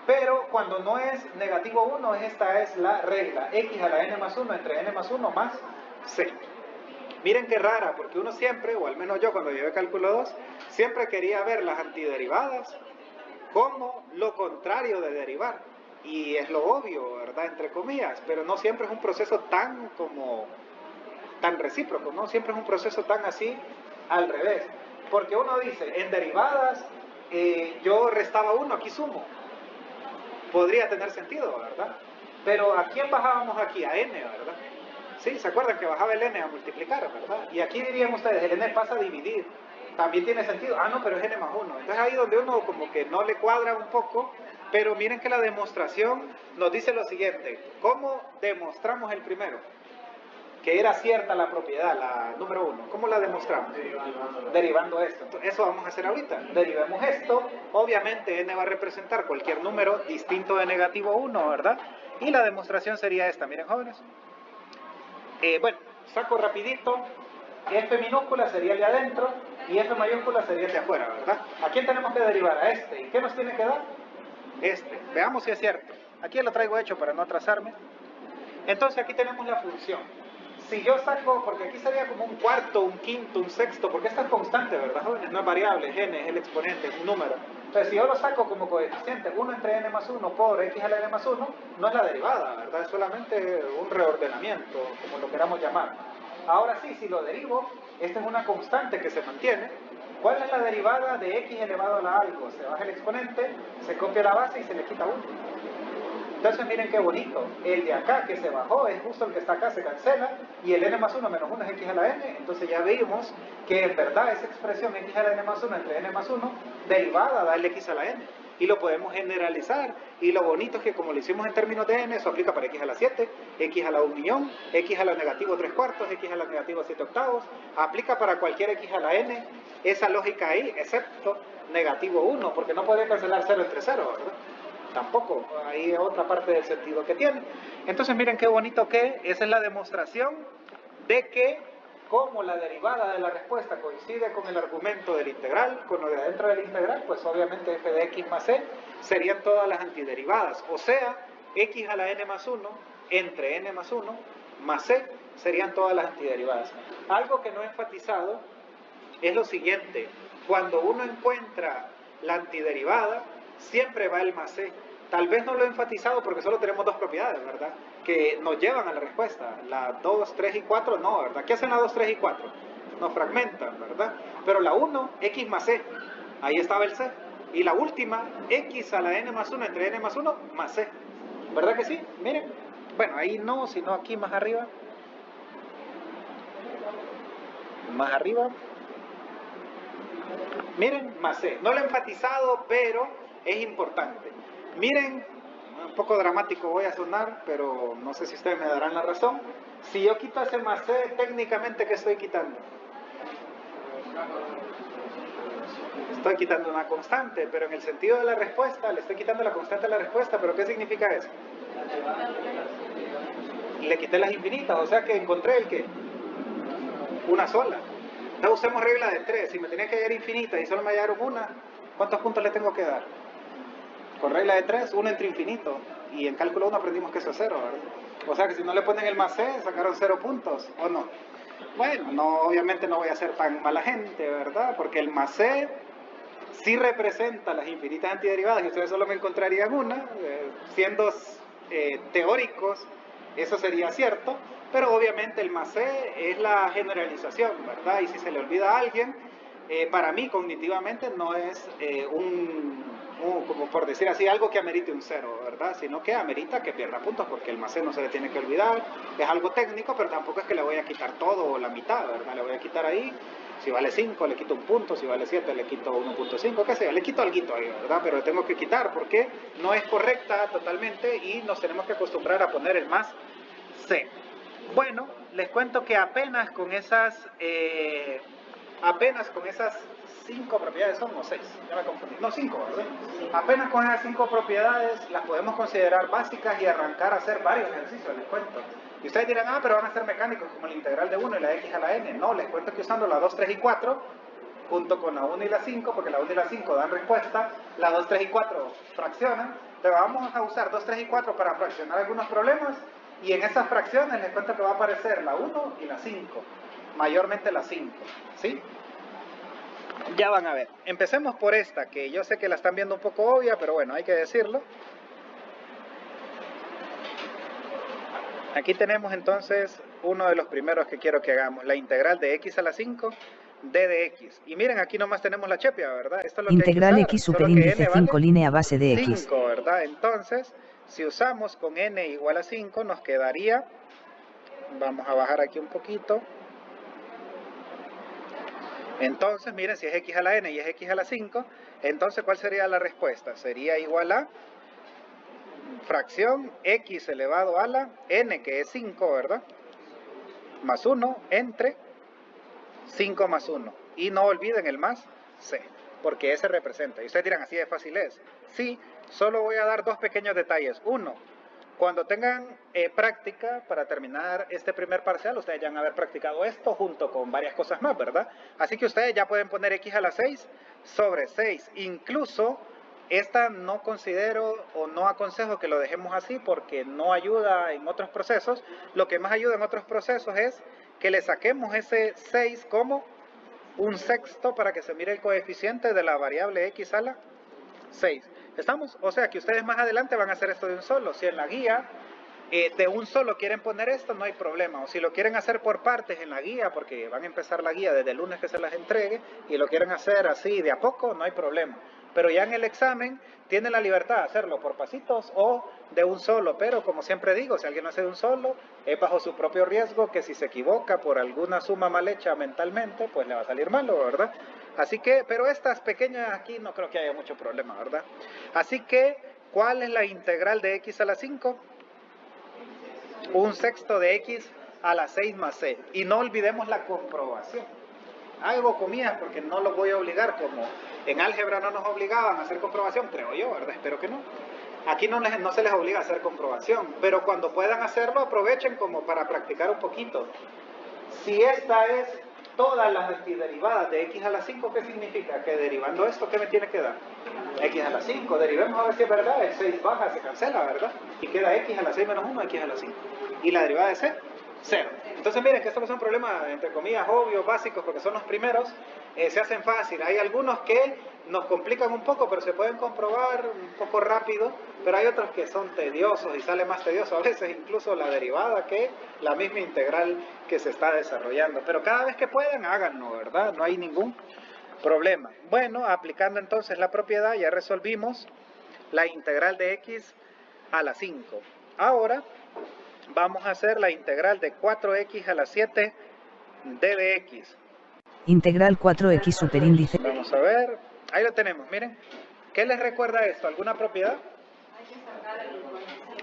Speaker 1: Pero cuando no es negativo 1, esta es la regla. X a la n más 1 entre n más 1 más c. Miren qué rara, porque uno siempre, o al menos yo cuando llevé cálculo 2, siempre quería ver las antiderivadas como lo contrario de derivar. Y es lo obvio, ¿verdad? Entre comillas, pero no siempre es un proceso tan recíproco, no siempre es un proceso tan así al revés. Porque uno dice, en derivadas, yo restaba 1, aquí sumo. Podría tener sentido, ¿verdad? Pero ¿a quién bajábamos aquí? A n, ¿verdad? Sí, ¿se acuerdan que bajaba el n a multiplicar, verdad? Y aquí dirían ustedes, el n pasa a dividir. También tiene sentido. Ah, no, pero es n más 1. Entonces ahí donde uno como que no le cuadra un poco, pero miren que la demostración nos dice lo siguiente. ¿Cómo demostramos el primero? Que era cierta la propiedad, la número 1. ¿Cómo la demostramos? Derivando esto. Entonces, eso vamos a hacer ahorita. Derivemos esto. Obviamente n va a representar cualquier número distinto de negativo 1, ¿verdad? Y la demostración sería esta. Miren, jóvenes. Bueno, saco rapidito. F minúscula sería el de adentro y F mayúscula sería el de afuera, ¿verdad? ¿A quién tenemos que derivar? A este. ¿Y qué nos tiene que dar? Este. Veamos si es cierto. Aquí lo traigo hecho para no atrasarme. Entonces aquí tenemos la función. Si yo saco, porque aquí sería como un cuarto, un quinto, un sexto, porque esta es constante, ¿verdad, jóvenes? No es variable, n es el exponente, es un número. Entonces si yo lo saco como coeficiente, 1 entre n más 1 por x a la n más 1, no es la derivada, ¿verdad? Es solamente un reordenamiento, como lo queramos llamar. Ahora sí, si lo derivo, esta es una constante que se mantiene, ¿Cuál es la derivada de x elevado a la algo? Se baja el exponente, se copia la base y se le quita 1. Entonces miren qué bonito, el de acá que se bajó es justo el que está acá, se cancela, y el n más 1 menos 1 es x a la n, entonces ya vimos que en verdad esa expresión x a la n más 1 entre n más 1, derivada da el x a la n, y lo podemos generalizar, y lo bonito es que como lo hicimos en términos de n, eso aplica para x a la 7, x a la 1 millón, x a la negativo 3 cuartos, x a la negativo 7 octavos, aplica para cualquier x a la n, esa lógica ahí, excepto negativo 1, porque no podría cancelar 0 entre 0, ¿verdad? Tampoco, ahí es otra parte del sentido que tiene. Entonces miren qué bonito que esa es la demostración de que como la derivada de la respuesta coincide con el argumento del integral, con lo de adentro del integral, pues obviamente f de x más c serían todas las antiderivadas, o sea, x a la n más 1 entre n más 1 más c serían todas las antiderivadas. Algo que no he enfatizado es lo siguiente, cuando uno encuentra la antiderivada, siempre va el más c. Tal vez no lo he enfatizado porque solo tenemos dos propiedades, ¿verdad? Que nos llevan a la respuesta. La 2, 3 y 4 no, ¿verdad? ¿Qué hacen la 2, 3 y 4? Nos fragmentan, ¿verdad? Pero la 1, x más c. Ahí estaba el c. Y la última, x a la n más 1 entre n más 1 más c. ¿Verdad que sí? Miren. Bueno, ahí no, sino aquí más arriba. Más arriba. Miren, más c. No lo he enfatizado, pero es importante. Miren, un poco dramático voy a sonar, pero no sé si ustedes me darán la razón. Si yo quito ese más c, técnicamente, ¿qué estoy quitando? Estoy quitando una constante, pero en el sentido de la respuesta, le estoy quitando la constante a la respuesta, pero ¿qué significa eso? Le quité las infinitas, o sea que encontré el que una sola. Entonces usemos regla de 3, si me tenía que hallar infinita y solo me hallaron una, ¿cuántos puntos le tengo que dar? Con regla de 3, 1 entre infinito, y en cálculo 1 aprendimos que eso es 0, ¿verdad? O sea que si no le ponen el más c, sacaron 0 puntos, ¿o no? Bueno, no, obviamente no voy a ser tan mala gente, ¿verdad? Porque el más c sí representa las infinitas antiderivadas, y ustedes solo me encontrarían una, siendo teóricos, eso sería cierto, pero obviamente el más c es la generalización, ¿verdad? Y si se le olvida a alguien, para mí cognitivamente no es como por decir así, algo que amerite un 0, ¿verdad? Sino que amerita que pierda puntos, porque el más c no se le tiene que olvidar, es algo técnico, pero tampoco es que le voy a quitar todo o la mitad, ¿verdad? Le voy a quitar ahí, si vale 5 le quito un punto, si vale 7 le quito 1.5, qué sé yo, le quito alguito ahí, ¿verdad? Pero le tengo que quitar porque no es correcta totalmente y nos tenemos que acostumbrar a poner el más c. Bueno, les cuento que apenas con esas 5 propiedades, son o 6, ya me confundí, no 5, ¿verdad? Apenas con esas 5 propiedades las podemos considerar básicas y arrancar a hacer varios ejercicios, les cuento. Y ustedes dirán, pero van a ser mecánicos como el integral de 1 y la x a la n. No, les cuento que usando la 2, 3 y 4, junto con la 1 y la 5, porque la 1 y la 5 dan respuesta, la 2, 3 y 4 fraccionan, pero vamos a usar 2, 3 y 4 para fraccionar algunos problemas, y en esas fracciones les cuento que va a aparecer la 1 y la 5, mayormente la 5, ¿sí? Ya van a ver. Empecemos por esta, que yo sé que la están viendo un poco obvia, pero bueno, hay que decirlo. Aquí tenemos entonces uno de los primeros que quiero que hagamos, la integral de x a la 5 d de x. Y miren, aquí nomás tenemos la chepia, ¿verdad? Esto es lo
Speaker 2: integral
Speaker 1: que hay que usar,
Speaker 2: x superíndice 5
Speaker 1: vale
Speaker 2: línea base de x.
Speaker 1: 5, ¿verdad? Entonces, si usamos con n igual a 5, nos quedaría, vamos a bajar aquí un poquito. Entonces, miren, si es x a la n y es x a la 5, entonces, ¿cuál sería la respuesta? Sería igual a fracción x elevado a la n, que es 5, ¿verdad? Más 1 entre 5 más 1. Y no olviden el más c, porque ese representa. Y ustedes dirán, así de fácil es. Sí, solo voy a dar dos pequeños detalles. Uno, cuando tengan práctica para terminar este primer parcial, ustedes ya van a haber practicado esto junto con varias cosas más, ¿verdad? Así que ustedes ya pueden poner x a la 6 sobre 6. Incluso esta no considero o no aconsejo que lo dejemos así porque no ayuda en otros procesos. Lo que más ayuda en otros procesos es que le saquemos ese 6 como un sexto para que se mire el coeficiente de la variable x a la 6. ¿Estamos? O sea que ustedes más adelante van a hacer esto de un solo. Si en la guía De un solo quieren poner esto, no hay problema. O si lo quieren hacer por partes en la guía, porque van a empezar la guía desde el lunes que se las entregue, y lo quieren hacer así de a poco, no hay problema. Pero ya en el examen tienen la libertad de hacerlo por pasitos o de un solo. Pero como siempre digo, si alguien lo hace de un solo, es bajo su propio riesgo que si se equivoca por alguna suma mal hecha mentalmente, pues le va a salir malo, ¿verdad? Así que, pero estas pequeñas aquí no creo que haya mucho problema, ¿verdad? Así que, ¿cuál es la integral de x a la 5? Un sexto de x a la 6 más c. Y no olvidemos la comprobación. Hago comillas porque no los voy a obligar, como en álgebra no nos obligaban a hacer comprobación, creo yo, ¿verdad? Espero que no. Aquí no se les obliga a hacer comprobación, pero cuando puedan hacerlo, aprovechen como para practicar un poquito. Si esta es todas las antiderivadas de x a la 5, ¿qué significa? Que derivando esto, ¿qué me tiene que dar? X a la 5, derivemos a ver si es verdad, el 6 baja, se cancela, ¿verdad? Y queda x a la 6 menos 1, x a la 5. ¿Y la derivada de c? 0. Entonces miren que estos son problemas, entre comillas, obvios, básicos, porque son los primeros, se hacen fácil. Hay algunos que nos complican un poco, pero se pueden comprobar un poco rápido, pero hay otros que son tediosos y sale más tedioso a veces incluso la derivada que la misma integral que se está desarrollando. Pero cada vez que puedan, háganlo, ¿verdad? No hay ningún problema. Bueno, aplicando entonces la propiedad, ya resolvimos la integral de x a la 5. Ahora vamos a hacer la integral de 4x a la 7 d de x.
Speaker 2: Integral 4x superíndice.
Speaker 1: Vamos a ver, ahí lo tenemos, miren. ¿Qué les recuerda esto? ¿Alguna propiedad?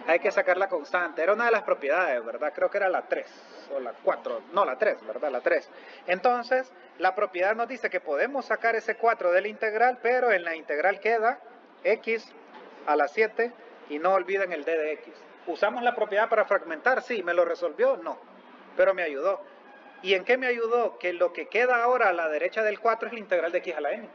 Speaker 1: Hay que sacar la constante. Era una de las propiedades, ¿verdad? Creo que era la 3 o la 4. No, la 3, ¿verdad? La 3. Entonces, la propiedad nos dice que podemos sacar ese 4 de la integral, pero en la integral queda x a la 7 y no olviden el d de x. ¿Usamos la propiedad para fragmentar? Sí. ¿Me lo resolvió? No. Pero me ayudó. ¿Y en qué me ayudó? Que lo que queda ahora a la derecha del 4 es la integral de x a la n.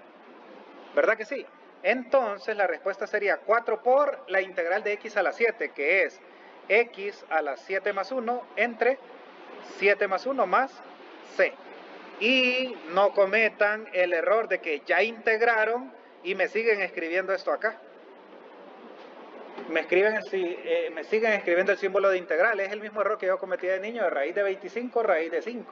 Speaker 1: ¿Verdad que sí? Entonces la respuesta sería 4 por la integral de x a la 7, que es x a la 7 más 1 entre 7 más 1 más c. Y no cometan el error de que ya integraron y me siguen escribiendo esto acá. Me siguen escribiendo el símbolo de integral. Es el mismo error que yo cometí de niño, de raíz de 25, raíz de 5.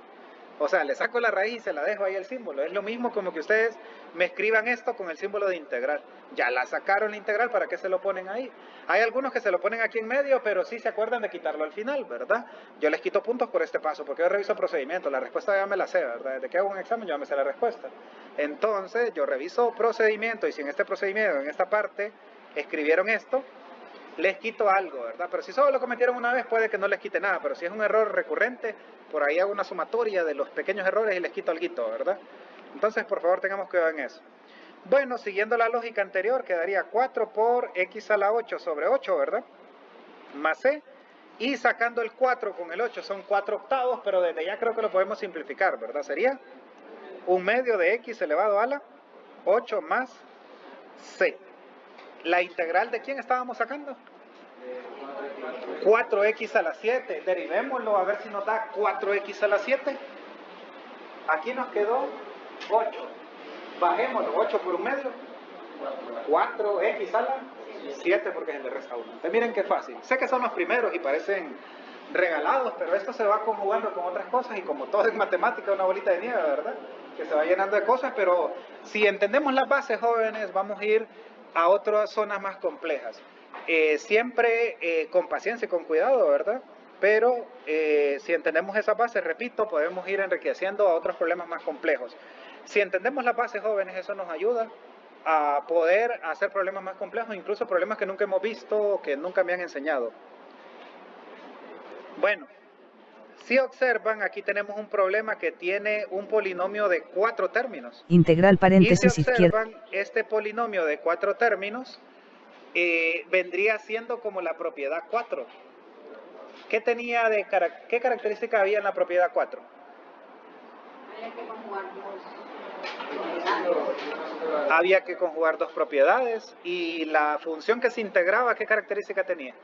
Speaker 1: O sea, le saco la raíz y se la dejo ahí el símbolo. Es lo mismo como que ustedes me escriban esto con el símbolo de integral. Ya la sacaron la integral, ¿para qué se lo ponen ahí? Hay algunos que se lo ponen aquí en medio, pero sí se acuerdan de quitarlo al final, ¿verdad? Yo les quito puntos por este paso, porque yo reviso procedimiento. La respuesta ya me la sé, ¿verdad? Desde que hago un examen yo ya me sé la respuesta. Entonces, yo reviso procedimiento y si en este procedimiento, en esta parte, escribieron esto, les quito algo, ¿verdad? Pero si solo lo cometieron una vez, puede que no les quite nada, pero si es un error recurrente, por ahí hago una sumatoria de los pequeños errores y les quito algo, ¿verdad? Entonces, por favor, tengamos cuidado en eso. Bueno, siguiendo la lógica anterior, quedaría 4 por x a la 8 sobre 8, ¿verdad? Más c, y sacando el 4 con el 8 son 4 octavos, pero desde ya creo que lo podemos simplificar, ¿verdad? Sería 1/2 de x elevado a la 8 más c. ¿La integral de quién estábamos sacando? 4x a la 7. Derivémoslo a ver si nos da 4x a la 7. Aquí nos quedó 8. Bajémoslo, 8 por 1/2. 4x a la 7 porque se le resta 1. Entonces miren qué fácil. Sé que son los primeros y parecen regalados, pero esto se va conjugando con otras cosas y como todo en matemática, una bolita de nieve, ¿verdad? Que se va llenando de cosas, pero si entendemos las bases, jóvenes, vamos a ir a otras zonas más complejas. Siempre con paciencia y con cuidado, ¿verdad? Pero si entendemos esas bases, repito, podemos ir enriqueciendo a otros problemas más complejos. Si entendemos las bases, jóvenes, eso nos ayuda a poder hacer problemas más complejos, incluso problemas que nunca hemos visto o que nunca me han enseñado. Bueno, si observan, aquí tenemos un problema que tiene un polinomio de 4 términos.
Speaker 2: Integral paréntesis
Speaker 1: y si observan,
Speaker 2: izquierda.
Speaker 1: este polinomio de 4 términos vendría siendo como la propiedad 4. ¿Qué característica había en la propiedad 4? Había que conjugar dos propiedades. Y la función que se integraba, ¿qué característica tenía?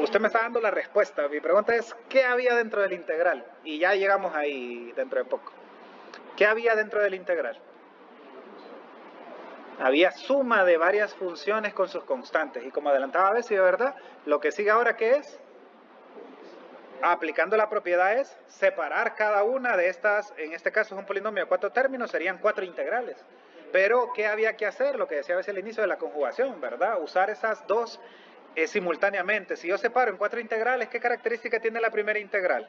Speaker 1: Usted me está dando la respuesta. Mi pregunta es, ¿qué había dentro del integral? Y ya llegamos ahí dentro de poco. ¿Qué había dentro del integral? Había suma de varias funciones con sus constantes. Y como adelantaba a veces, ¿verdad? Lo que sigue ahora, ¿qué es? Aplicando la propiedad es separar cada una de estas, en este caso es un polinomio de 4 términos, serían 4 integrales. Pero, ¿qué había que hacer? Lo que decía a veces al inicio de la conjugación, ¿verdad? Usar esas dos simultáneamente. Si yo separo en 4 integrales, ¿qué característica tiene la primera integral?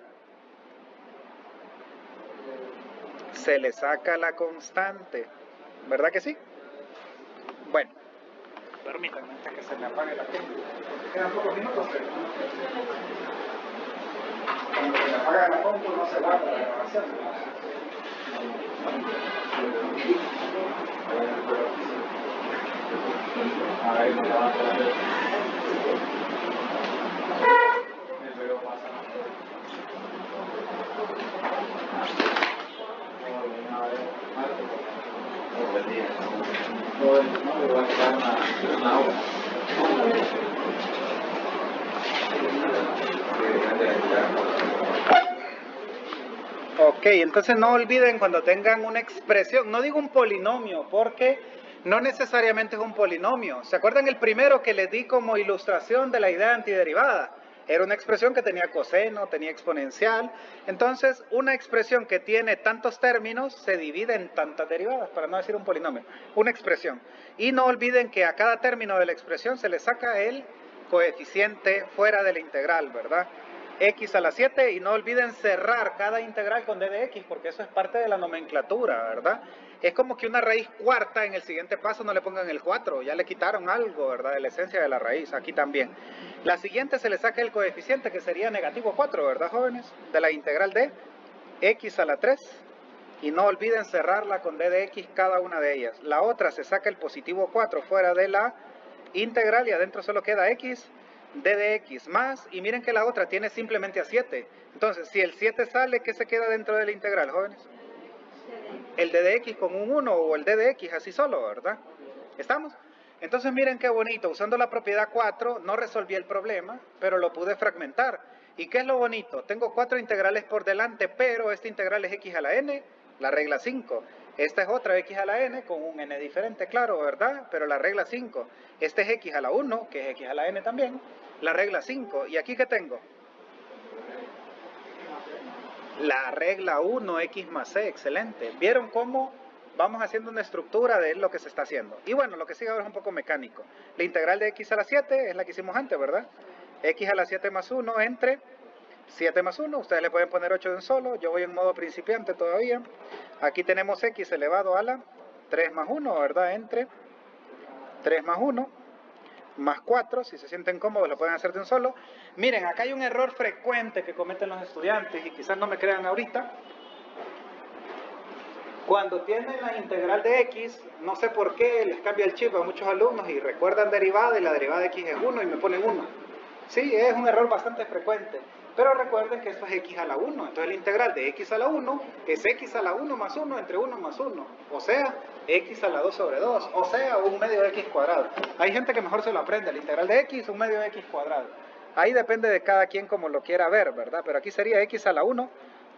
Speaker 1: Se le saca la constante, ¿verdad que sí? Bueno, permítanme que se me apague la compu. Quedan pocos minutos, pero cuando se me apaga la compu no se guarda la grabación. A ver, me va a poner. Ok, entonces no olviden cuando tengan una expresión, no digo un polinomio, porque no necesariamente es un polinomio. ¿Se acuerdan el primero que les di como ilustración de la idea antiderivada? Era una expresión que tenía coseno, tenía exponencial. Entonces, una expresión que tiene tantos términos se divide en tantas derivadas, para no decir un polinomio. Una expresión. Y no olviden que a cada término de la expresión se le saca el coeficiente fuera de la integral, ¿verdad? X a la 7, y no olviden cerrar cada integral con d de x, porque eso es parte de la nomenclatura, ¿verdad? Es como que una raíz cuarta en el siguiente paso no le pongan el 4, ya le quitaron algo, ¿verdad? De la esencia de la raíz, aquí también. La siguiente se le saca el coeficiente, que sería negativo 4, ¿verdad, jóvenes? De la integral de x a la 3, y no olviden cerrarla con d de x cada una de ellas. La otra se saca el positivo 4 fuera de la integral y adentro solo queda x, d de x más, y miren que la otra tiene simplemente a 7. Entonces, si el 7 sale, ¿qué se queda dentro de la integral, jóvenes? El d de x con un 1 o el d de x así solo, ¿verdad? ¿Estamos? Entonces miren qué bonito, usando la propiedad 4 no resolví el problema, pero lo pude fragmentar. ¿Y qué es lo bonito? Tengo 4 integrales por delante, pero esta integral es x a la n, la regla 5. Esta es otra x a la n con un n diferente, claro, ¿verdad? Pero la regla 5. Este es x a la 1, que es x a la n también, la regla 5. ¿Y aquí qué tengo? La regla 1, x más c, excelente. ¿Vieron cómo vamos haciendo una estructura de lo que se está haciendo? Y bueno, lo que sigue ahora es un poco mecánico. La integral de x a la 7 es la que hicimos antes, ¿verdad? X a la 7 más 1 entre 7 más 1. Ustedes le pueden poner 8 de un solo. Yo voy en modo principiante todavía. Aquí tenemos x elevado a la 3 más 1, ¿verdad? Entre 3 más 1 más 4, si se sienten cómodos lo pueden hacer de un solo. Miren, acá hay un error frecuente que cometen los estudiantes y quizás no me crean ahorita. Cuando tienen la integral de x, no sé por qué les cambia el chip a muchos alumnos y recuerdan derivada y la derivada de x es 1 y me ponen 1. Sí, es un error bastante frecuente. Pero recuerden que esto es x a la 1. Entonces la integral de x a la 1 es x a la 1 más 1 entre 1 más 1. O sea, x a la 2 sobre 2. O sea, un medio de x cuadrado. Hay gente que mejor se lo aprende. La integral de x, un medio de x cuadrado. Ahí depende de cada quien como lo quiera ver, ¿verdad? Pero aquí sería x a la 1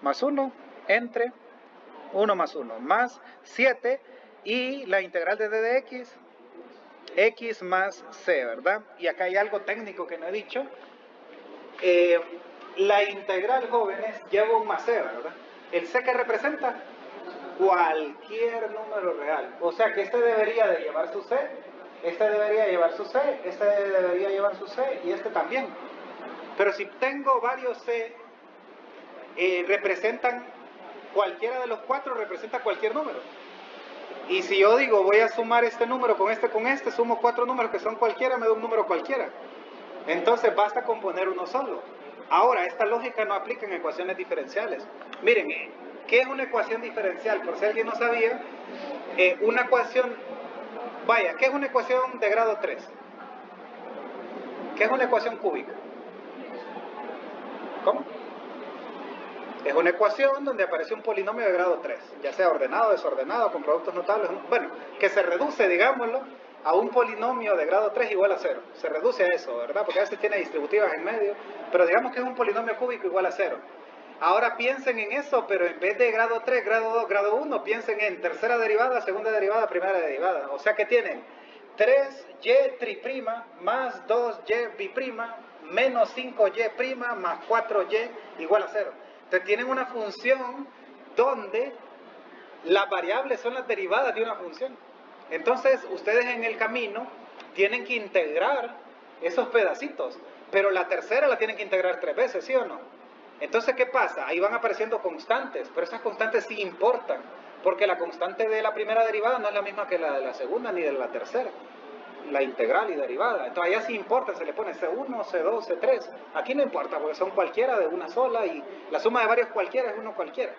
Speaker 1: más 1 entre 1 más 1 más 7. Y la integral de d de x más c, ¿verdad? Y acá hay algo técnico que no he dicho. La integral, jóvenes, lleva un más c, ¿verdad? El c que representa cualquier número real. O sea que este debería de llevar su c, este debería llevar su c, este debería llevar su c y este también. Pero si tengo varios c, representan, cualquiera de los 4 representa cualquier número. Y si yo digo voy a sumar este número con este, sumo 4 números que son cualquiera, me da un número cualquiera. Entonces basta con poner uno solo. Ahora, esta lógica no aplica en ecuaciones diferenciales. Miren, ¿qué es una ecuación diferencial? Por si alguien no sabía, una ecuación, vaya, ¿qué es una ecuación de grado 3? ¿Qué es una ecuación cúbica? ¿Cómo? Es una ecuación donde aparece un polinomio de grado 3, ya sea ordenado, desordenado, con productos notables, bueno, que se reduce, digámoslo, a un polinomio de grado 3 igual a 0. Se reduce a eso, ¿verdad? Porque a veces tiene distributivas en medio, pero digamos que es un polinomio cúbico igual a 0. Ahora piensen en eso, pero en vez de grado 3, grado 2, grado 1, piensen en tercera derivada, segunda derivada, primera derivada. O sea que tienen 3y triprima más 2y biprima menos 5y prima más 4y igual a 0. Entonces tienen una función donde las variables son las derivadas de una función. Entonces ustedes en el camino tienen que integrar esos pedacitos, pero la tercera la tienen que integrar 3 veces, ¿sí o no? Entonces, ¿qué pasa? Ahí van apareciendo constantes, pero esas constantes sí importan, porque la constante de la primera derivada no es la misma que la de la segunda ni de la tercera, la integral y derivada. Entonces, allá sí importa, se le pone C1, C2, C3. Aquí no importa, porque son cualquiera de una sola y la suma de varios cualquiera es uno cualquiera,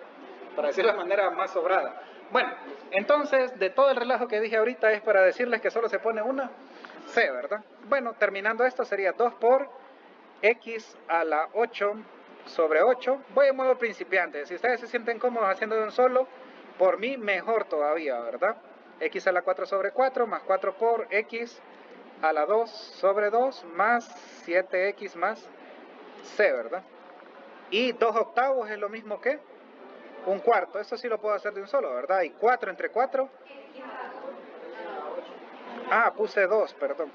Speaker 1: para decirlo de manera más sobrada. Bueno, entonces, de todo el relajo que dije ahorita es para decirles que solo se pone una C, ¿verdad? Bueno, terminando esto sería 2 por x a la 8 sobre 8. Voy en modo principiante. Si ustedes se sienten cómodos haciendo de un solo, por mí mejor todavía, ¿verdad? X a la 4 sobre 4 más 4 por x a la 2 sobre 2 más 7x más c, ¿verdad? Y 2 octavos es lo mismo que un cuarto. Eso sí lo puedo hacer de un solo, ¿verdad? Y 4 entre 4. Puse 2, perdón.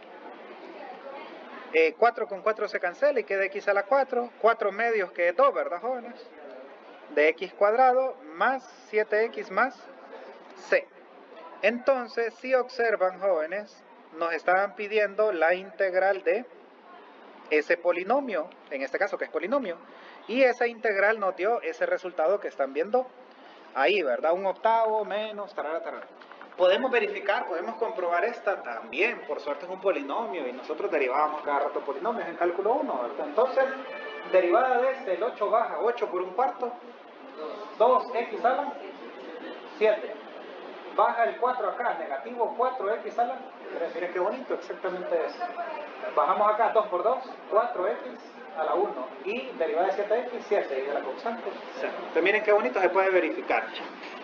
Speaker 1: 4 con 4 se cancela y queda x a la 4. 4 medios que es 2, ¿verdad, jóvenes? De x cuadrado más 7x más c. Entonces, si observan, jóvenes, nos estaban pidiendo la integral de ese polinomio, en este caso que es polinomio, y esa integral nos dio ese resultado que están viendo ahí, ¿verdad? Un octavo menos, tarara, tarara. Podemos verificar, podemos comprobar esta también, por suerte es un polinomio y nosotros derivábamos cada rato polinomios en cálculo 1, ¿verdad? Entonces, derivada de este, el 8 baja, 8 por un cuarto, 2x a la 7. Baja el 4 acá, negativo 4x a la 3. Miren qué bonito, exactamente eso. Bajamos acá 2 por 2, 4x a la 1. Y derivada de 7x, 7. Y de la constante, 0. Entonces miren qué bonito, se puede verificar.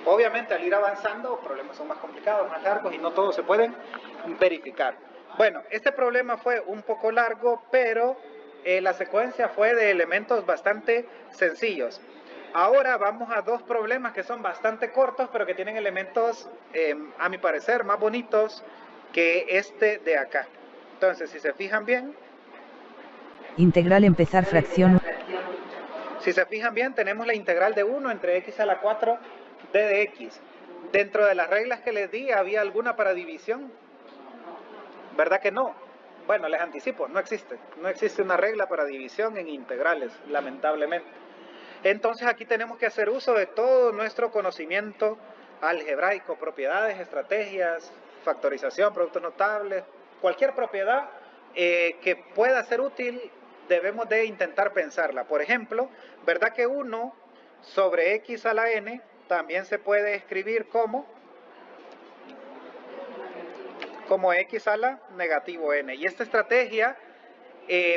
Speaker 1: Obviamente al ir avanzando, los problemas son más complicados, más largos y no todos se pueden verificar. Bueno, este problema fue un poco largo, pero la secuencia fue de elementos bastante sencillos. Ahora vamos a dos problemas que son bastante cortos, pero que tienen elementos, a mi parecer, más bonitos que este de acá. Entonces, si se fijan bien...
Speaker 2: Integral empezar fracción.
Speaker 1: Si se fijan bien, tenemos la integral de 1 entre x a la 4 d de x. Dentro de las reglas que les di, ¿había alguna para división? ¿Verdad que no? Bueno, les anticipo, no existe. No existe una regla para división en integrales, lamentablemente. Entonces aquí tenemos que hacer uso de todo nuestro conocimiento algebraico, propiedades, estrategias, factorización, productos notables, cualquier propiedad que pueda ser útil, debemos de intentar pensarla. Por ejemplo, ¿verdad que 1 sobre x a la n también se puede escribir como x a la negativo n? Y esta estrategia,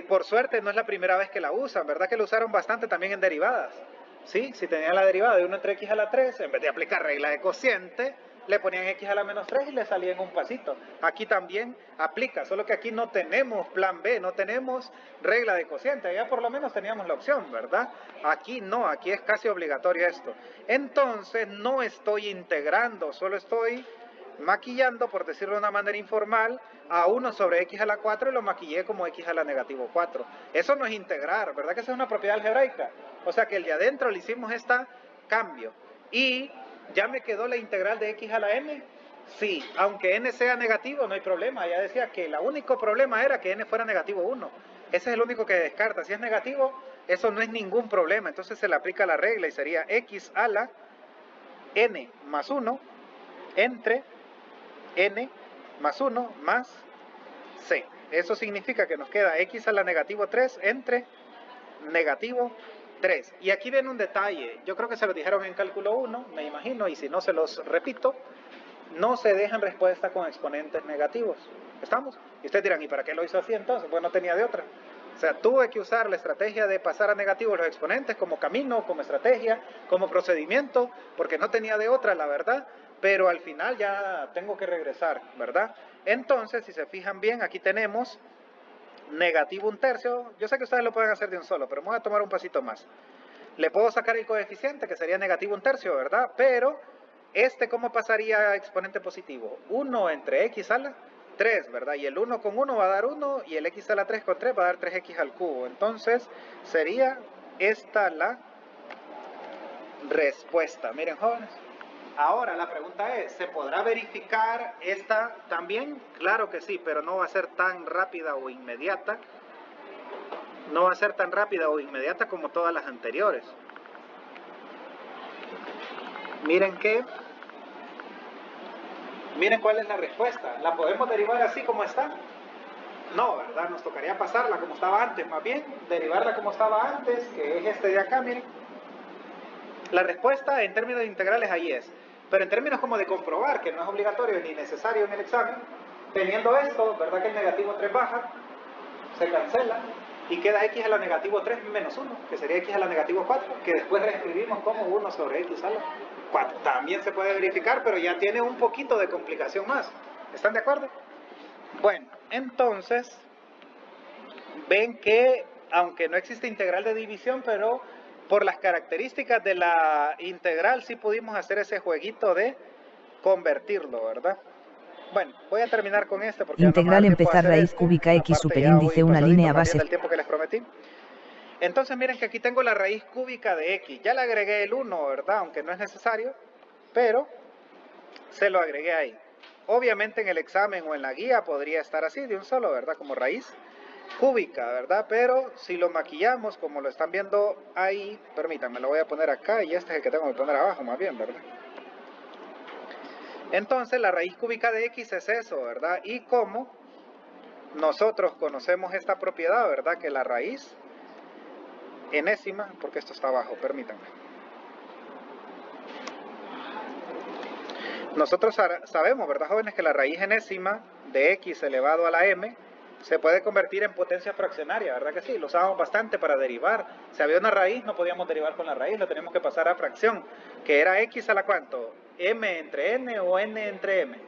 Speaker 1: por suerte, no es la primera vez que la usan, ¿verdad que la usaron bastante también en derivadas? ¿Sí? Si tenían la derivada de 1 entre x a la 3, en vez de aplicar regla de cociente, le ponían x a la menos 3 y le salía en un pasito. Aquí también aplica, solo que aquí no tenemos plan B, no tenemos regla de cociente. Allá por lo menos teníamos la opción, ¿verdad? Aquí no, aquí es casi obligatorio esto. Entonces no estoy integrando, solo estoy maquillando, por decirlo de una manera informal, a 1 sobre x a la 4 y lo maquillé como x a la negativo 4. Eso no es integrar, ¿verdad que esa es una propiedad algebraica? O sea que el de adentro le hicimos este cambio. Y ya me quedó la integral de x a la n. Sí, aunque n sea negativo no hay problema. Ya decía que el único problema era que n fuera negativo 1. Ese es el único que descarta. Si es negativo, eso no es ningún problema. Entonces se le aplica la regla y sería x a la n más 1 entre n más 1 más c. Eso significa que nos queda x a la negativo 3 entre negativo 3. Y aquí viene un detalle, yo creo que se lo dijeron en cálculo 1, me imagino, y si no se los repito, no se dejan respuesta con exponentes negativos. ¿Estamos? Y ustedes dirán, ¿y para qué lo hizo así entonces? Pues no tenía de otra. O sea, tuve que usar la estrategia de pasar a negativos los exponentes como camino, como estrategia, como procedimiento, porque no tenía de otra, la verdad, pero al final ya tengo que regresar, ¿verdad? Entonces, si se fijan bien, aquí tenemos negativo 1/3. Yo sé que ustedes lo pueden hacer de un solo, pero me voy a tomar un pasito más. Le puedo sacar el coeficiente, que sería negativo 1/3, ¿verdad? Pero, ¿cómo pasaría a exponente positivo? 1 entre x a la 3, ¿verdad? Y el 1 con 1 va a dar 1, y el x a la 3 con 3 va a dar 3x al cubo. Entonces, sería esta la respuesta. Miren, jóvenes. Ahora, la pregunta es, ¿se podrá verificar esta también? Claro que sí, pero no va a ser tan rápida o inmediata. No va a ser tan rápida o inmediata como todas las anteriores. Miren cuál es la respuesta. ¿La podemos derivar así como está? No, ¿verdad? Nos tocaría pasarla como estaba antes, más bien, derivarla como estaba antes, que es este de acá, miren. La respuesta en términos de integrales ahí es. Pero en términos como de comprobar, que no es obligatorio ni necesario en el examen, teniendo esto, ¿verdad? Que el negativo 3 baja, se cancela, y queda x a la negativo 3 menos 1, que sería x a la negativo 4, que después reescribimos como 1 sobre x a la 4. También se puede verificar, pero ya tiene un poquito de complicación más. ¿Están de acuerdo? Bueno, entonces, ven que, aunque no existe integral de división, pero por las características de la integral sí pudimos hacer ese jueguito de convertirlo, ¿verdad? Bueno, voy a terminar con este porque
Speaker 2: integral empezar raíz cúbica x superíndice una línea base.
Speaker 1: El tiempo que les prometí. Entonces miren que aquí tengo la raíz cúbica de x. Ya le agregué el 1, ¿verdad? Aunque no es necesario, pero se lo agregué ahí. Obviamente en el examen o en la guía podría estar así, de un solo, ¿verdad? Como raíz cúbica, ¿verdad? Pero si lo maquillamos, como lo están viendo ahí, permítanme, lo voy a poner acá y este es el que tengo que poner abajo, más bien, ¿verdad? Entonces la raíz cúbica de x es eso, ¿verdad? Y como nosotros conocemos esta propiedad, ¿verdad? Que la raíz enésima, porque esto está abajo, permítanme. Nosotros sabemos, ¿verdad, jóvenes? Que la raíz enésima de x elevado a la m se puede convertir en potencia fraccionaria, ¿verdad que sí? Lo usábamos bastante para derivar. Si había una raíz, no podíamos derivar con la raíz, lo teníamos que pasar a fracción, que era x a la ¿cuánto? ¿M entre n o n entre m?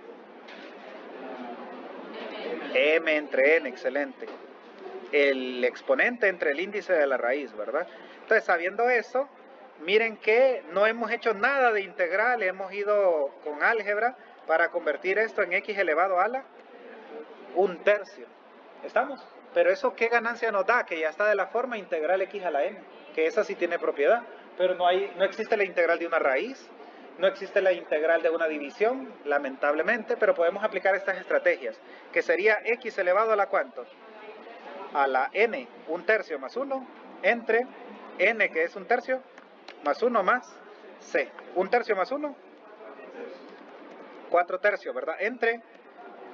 Speaker 1: M entre n, excelente. El exponente entre el índice de la raíz, ¿verdad? Entonces, sabiendo eso, miren que no hemos hecho nada de integral, hemos ido con álgebra para convertir esto en x elevado a la 1/3. ¿Estamos? Pero eso, ¿qué ganancia nos da? Que ya está de la forma integral x a la n, que esa sí tiene propiedad, pero no existe la integral de una raíz, no existe la integral de una división, lamentablemente, pero podemos aplicar estas estrategias, que sería x elevado a la ¿cuánto? A la n, 1/3 más 1, entre n, que es 1/3, más 1 más c. 1/3 más 1, 4/3, ¿verdad? Entre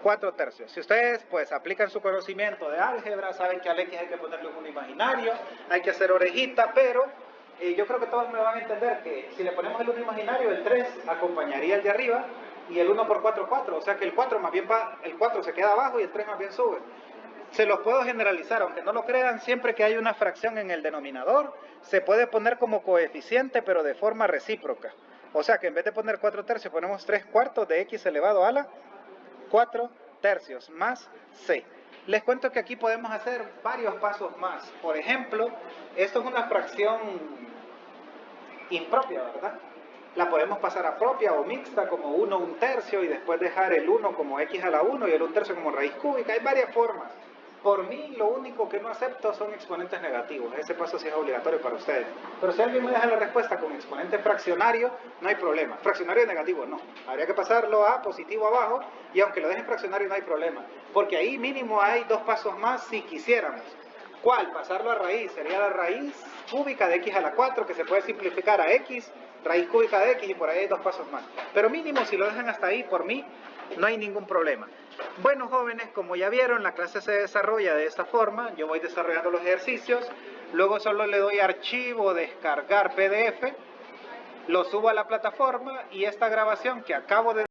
Speaker 1: 4/3. Si ustedes pues aplican su conocimiento de álgebra, saben que al x hay que ponerle un imaginario, hay que hacer orejita, pero yo creo que todos me van a entender que si le ponemos el 1 imaginario, el 3 acompañaría el de arriba, y el 1 por 4, 4, o sea que el 4 más bien el 4 se queda abajo y el 3 más bien sube. Se los puedo generalizar, aunque no lo crean, siempre que hay una fracción en el denominador, se puede poner como coeficiente, pero de forma recíproca. O sea que en vez de poner 4/3, ponemos 3/4 de x elevado a la 4/3 más c. Les cuento que aquí podemos hacer varios pasos más. Por ejemplo, esto es una fracción impropia, ¿verdad? La podemos pasar a propia o mixta como 1, 1/3 y después dejar el 1 como x a la 1 y el 1/3 como raíz cúbica. Hay varias formas. Por mí, lo único que no acepto son exponentes negativos. Ese paso sí es obligatorio para ustedes. Pero si alguien me deja la respuesta con exponente fraccionario, no hay problema. Fraccionario negativo, no. Habría que pasarlo a positivo abajo, y aunque lo dejen fraccionario no hay problema. Porque ahí mínimo hay 2 pasos más si quisiéramos. ¿Cuál? Pasarlo a raíz. Sería la raíz cúbica de x a la 4, que se puede simplificar a x, raíz cúbica de x, y por ahí hay 2 pasos más. Pero mínimo, si lo dejan hasta ahí, por mí, no hay ningún problema. Bueno, jóvenes, como ya vieron, la clase se desarrolla de esta forma. Yo voy desarrollando los ejercicios, luego solo le doy archivo, descargar PDF, lo subo a la plataforma, y esta grabación que acabo de